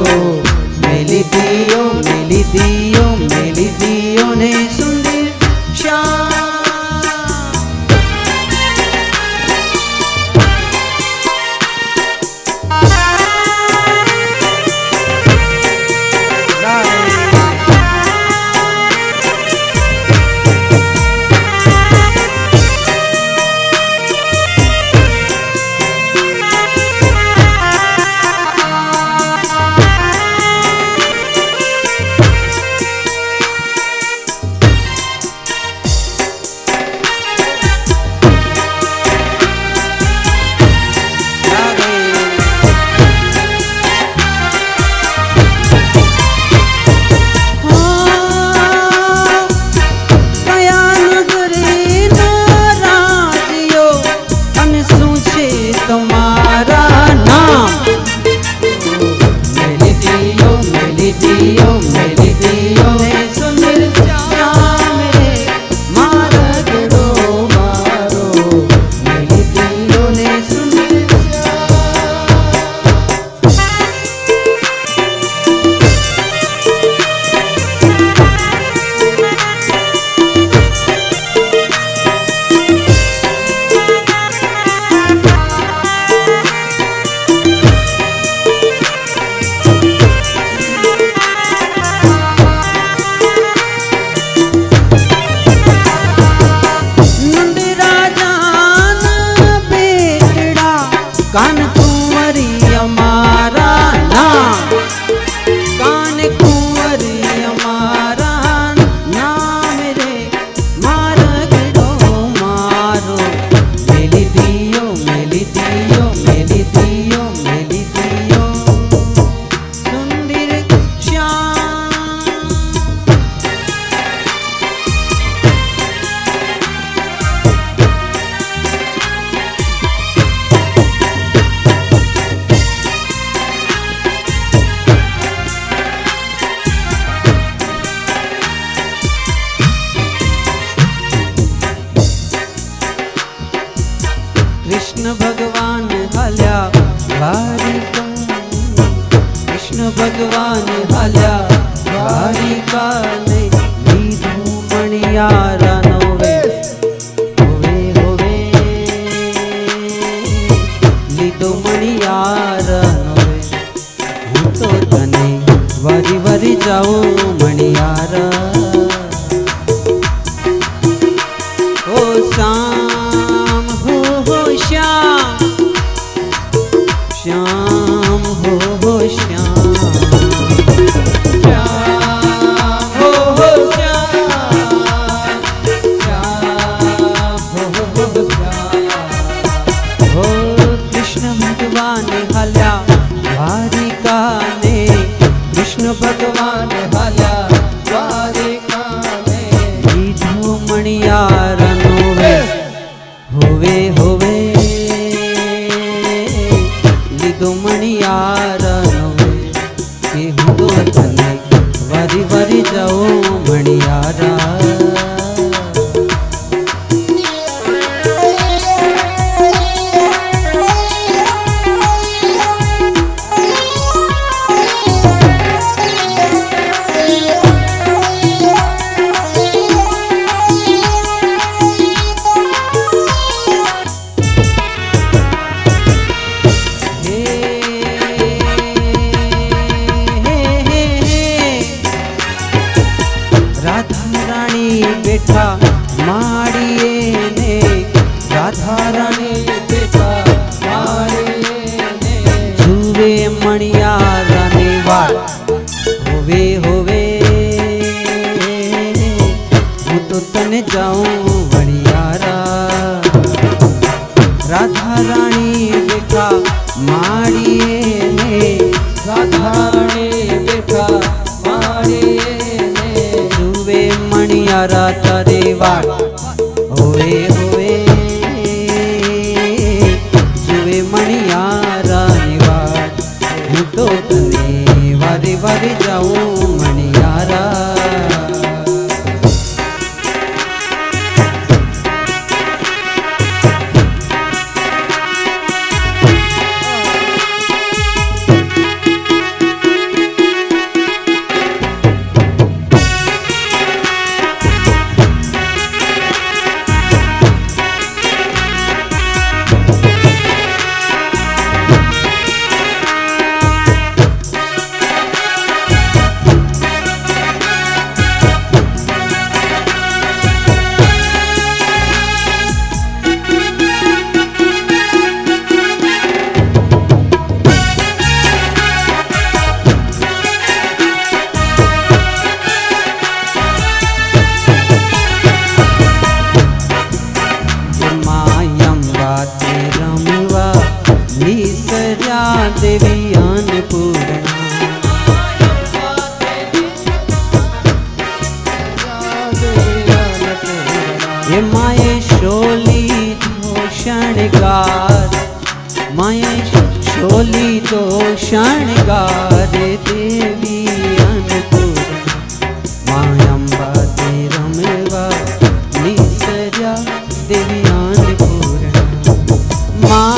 મેલી દિયો, મેલી દિયો, મેલી દિયો ને સુંદર શ્યામ. श्याम हो श्याम, श्याम हो श्याम, श्याम हो श्याम, श्याम हो श्याम। हो कृष्ण भगवान हल्या द्वारिका ने, कृष्ण भगवान हाल्या द्वारिका में, लीधो मणियारनो वेश, होवे होवे लीधो मणियारनो वेश, के હું તો તને વારી વારી જાઉં મણિયારા। બેઠા માડીએ ને, રાધા રાણી બેઠા મારીએ ને, જુએ મણિયારાની વાત, હોવે હોવે હું તો તને જાઉં વણિયારા। રાધા રાણી બેઠા માડીએ ને, રાધા રાણી બેઠા મારીએ ને, જુએ મણિયારા તારે વાત, હોવે હોવે જુએ મણિયારાની વાત, હું તો તને વારે વારે જાઉં મણિયારા। देवी अन्नपूर्णा, ये माये शोली तो शणगार, माये शोली तो शणगार, देवी अन्नपूर्णा माँ अम्बा ते रमवा निसर्या देवी अन्नपूर्णा। माँ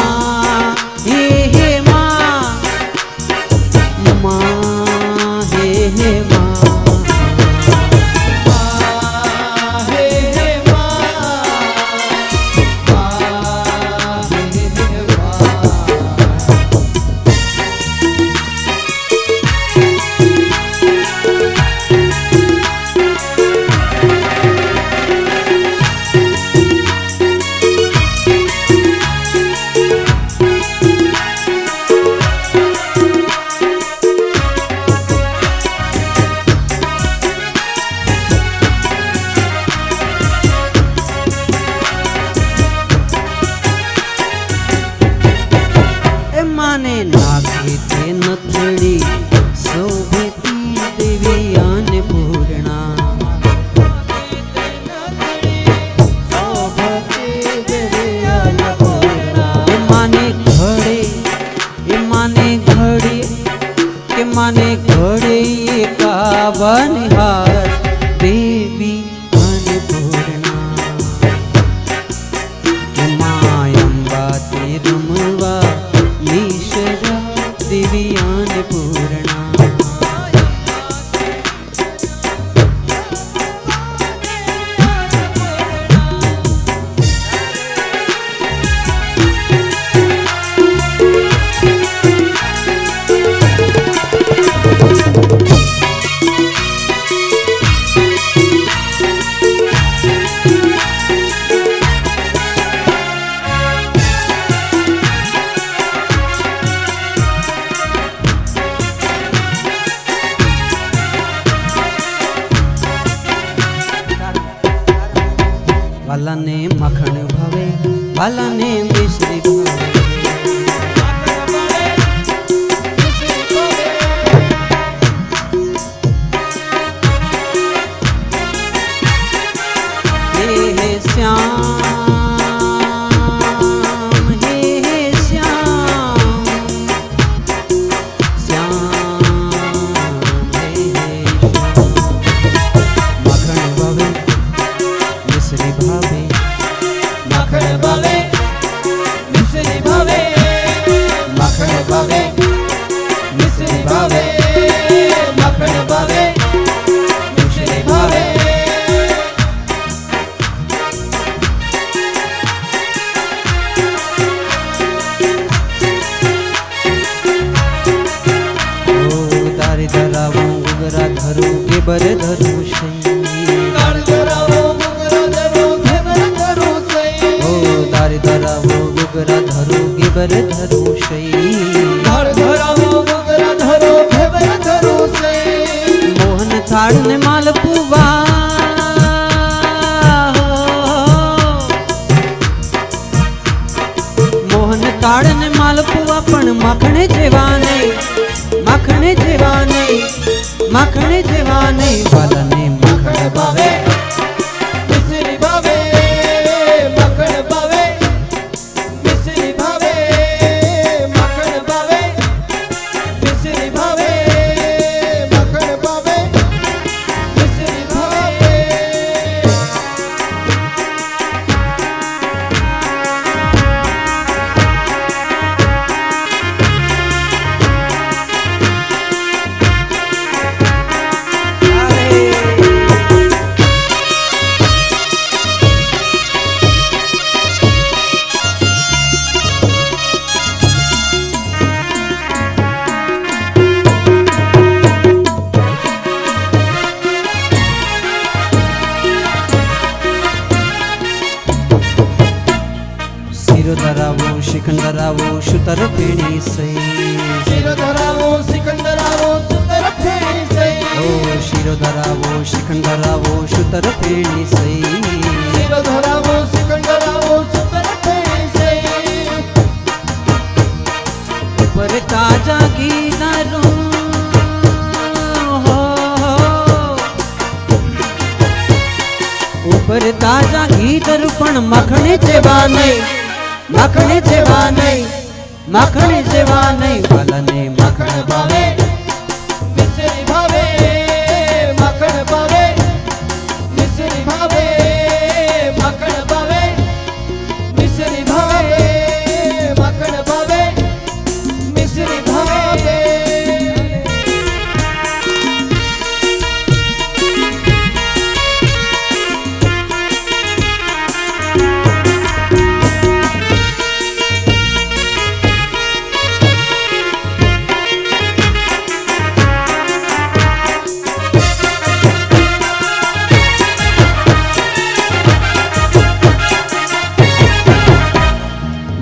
વાલાને મખણ ભાવે, વાલાને મિશ્રી ભાવે. हे श्याम, हे श्याम, श्याम, हे श्याम. मखण भावे मिश्री भावे, मखण भावे मिश्री भावे, मखण भावे मिश्री भावे, मखण भावे मिश्री भावे. ધરાવું ગુગરા ધરું ગેબર ધરું દાળ ધરાવો ગુગરા ધરું ઘેબર ધરું સઈ. ઓ દારી ધરાવું ગુગરા ધરું ગેબર ધરું દાળ ધરાવો ગુગરા ધરું ઘેબર ધરું સઈ. મોહન થાળ ને માલપુવા, મોહન થાળ ને માલપુવા પણ માખણે જેવા નહીં, માખણે જેવા નહીં, માખણે જેવા નહીં. વાલાને મખણ ભાવે મિશ્રી ભાવે, મખણ ભાવે મિશ્રી ભાવે, મખણ ભાવે મિશ્રી ભાવે, મખણ ભાવે મિશ્રી ભાવે. શીરો ધરાવો શિખંડ ધરાવો શુતર ફેણી સઈ. શીરો ધરાવો સિકંદર આવો સુંદર ફેણી સઈ. ઓ શીરો ધરાવો શિખંડ ધરાવો શુતર ફેણી સઈ. શીરો ધરાવો સિકંદર આવો સુંદર ફેણી સઈ. ઉપર તાજા ઘી દારૂ, ઉપર તાજા ઘી દારૂ પણ મખણે જેવા નહીં, મખણે જેવા નહીં, મખણે જેવા નહીં. વાલાને મખણ ભાવે મિશ્રી ભાવે, મખણ ભાવે મિશ્રી ભાવે, મખણ ભાવે મિશ્રી ભાવે, મખણ ભાવે મિશ્રી ભાવે.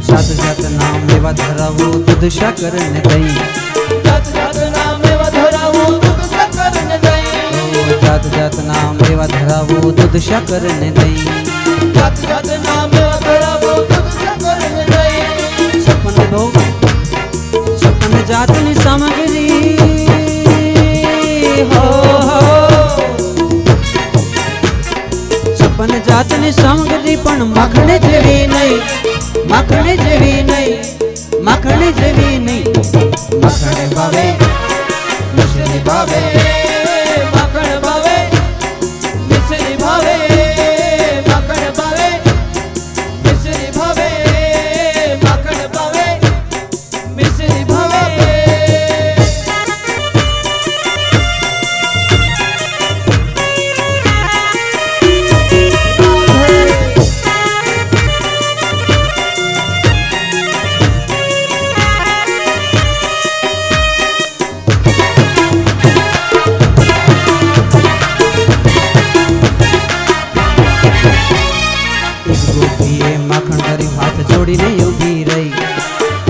જાત જાત નામ લેવા ધરાવો દૂધ સાકર ને દહીં. જાત જાત નામ લેવા ધરાવો દૂધ સાકર ને દહીં. જાત જાત નામ લેવા ધરાવો દૂધ સાકર ને દહીં. જાત જાત નામ લેવા ધરાવો દૂધ સાકર ને દહીં. છપ્પન ભોગ, છપ્પન જાતની સામગ્રી, હો છપ્પન જાતની સામગ્રી પણ માખણે જેવી નહીં, માખણે જેવી નહીં, માખણે જેવી નહીં. મખણ ભાવે મિશ્રી ભાવે, મખણ ભાવે મિશ્રી ભાવે, મખણ ભાવે મિશ્રી ભાવે, મખણ ભાવે મિશ્રી ભાવે. જોડીને ઊભી રહી,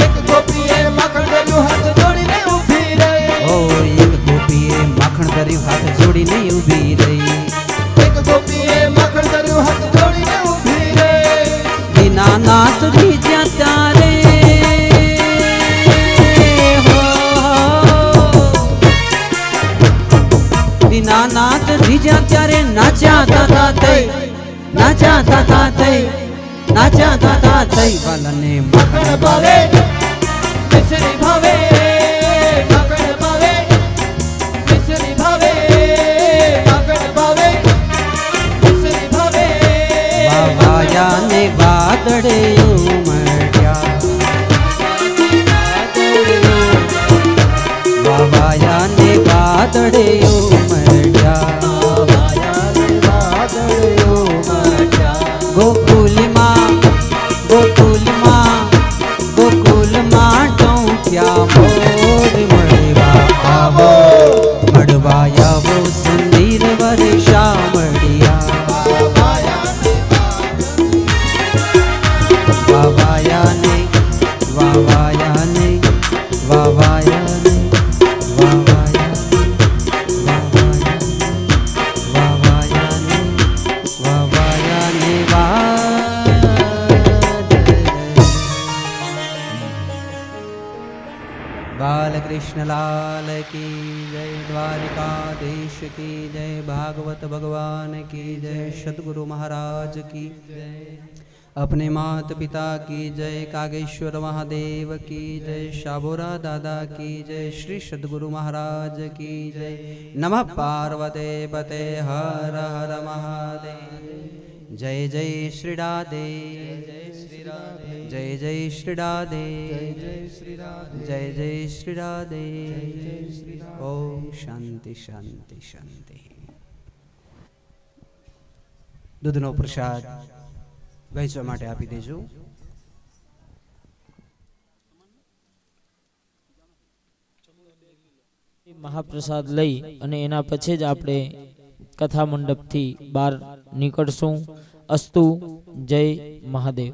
એક ગોપીએ માખણ ધર્યું હાથ જોડીને ઊભી રહી. ઓ એક ગોપીએ માખણ ધર્યું હાથ જોડીને ઊભી રહી. એક ગોપીએ માખણ ધર્યું હાથ જોડીને ઊભી નાચ્યા તાતા થઈ, નાચ્યા તાતા થઈ, વાલને માખણ ભાવે, મિશ્રી ભાવે, માખણ ભાવે, મિશ્રી ભાવે, માખણ ભાવે, મિશ્રી ભાવે. વાવાયા ને વાદળે ઉમટ્યા, વાવાયા ને વાદળે ઉમટ્યા, ગોકુલમાં ગોકુલમાં ગોકુલમાં ટોક્યા મોર મળવા આવો, મળવા આવો સુંદર વર્ષા મળ્યા, વાવાયાને વાવાયાને વાવાયાને बालकृष्ण लाल की जय, द्वारिकाधीश की जय, भागवत भगवान की जय, सद्गुरु महाराज की जय, अपने माता पिता की जय, कागेश्वर महादेव की जय, शाबोरा दादा की जय, श्री सद्गुरु महाराज की जय, नमः पार्वते पते हर हर महादेव, जय जय श्री राधे, जय जय श्री राधे, जय जय श्री राधे. ओम शांति शांति शांति. दूधनो प्रसाद वહેંચવા માટે આપી દેજો. મહાપ્રસાદ લઈ અને એના પછી જ આપણે કથા મંડપથી બહાર નીકળશું. અસ્તુ. જય મહાદેવ.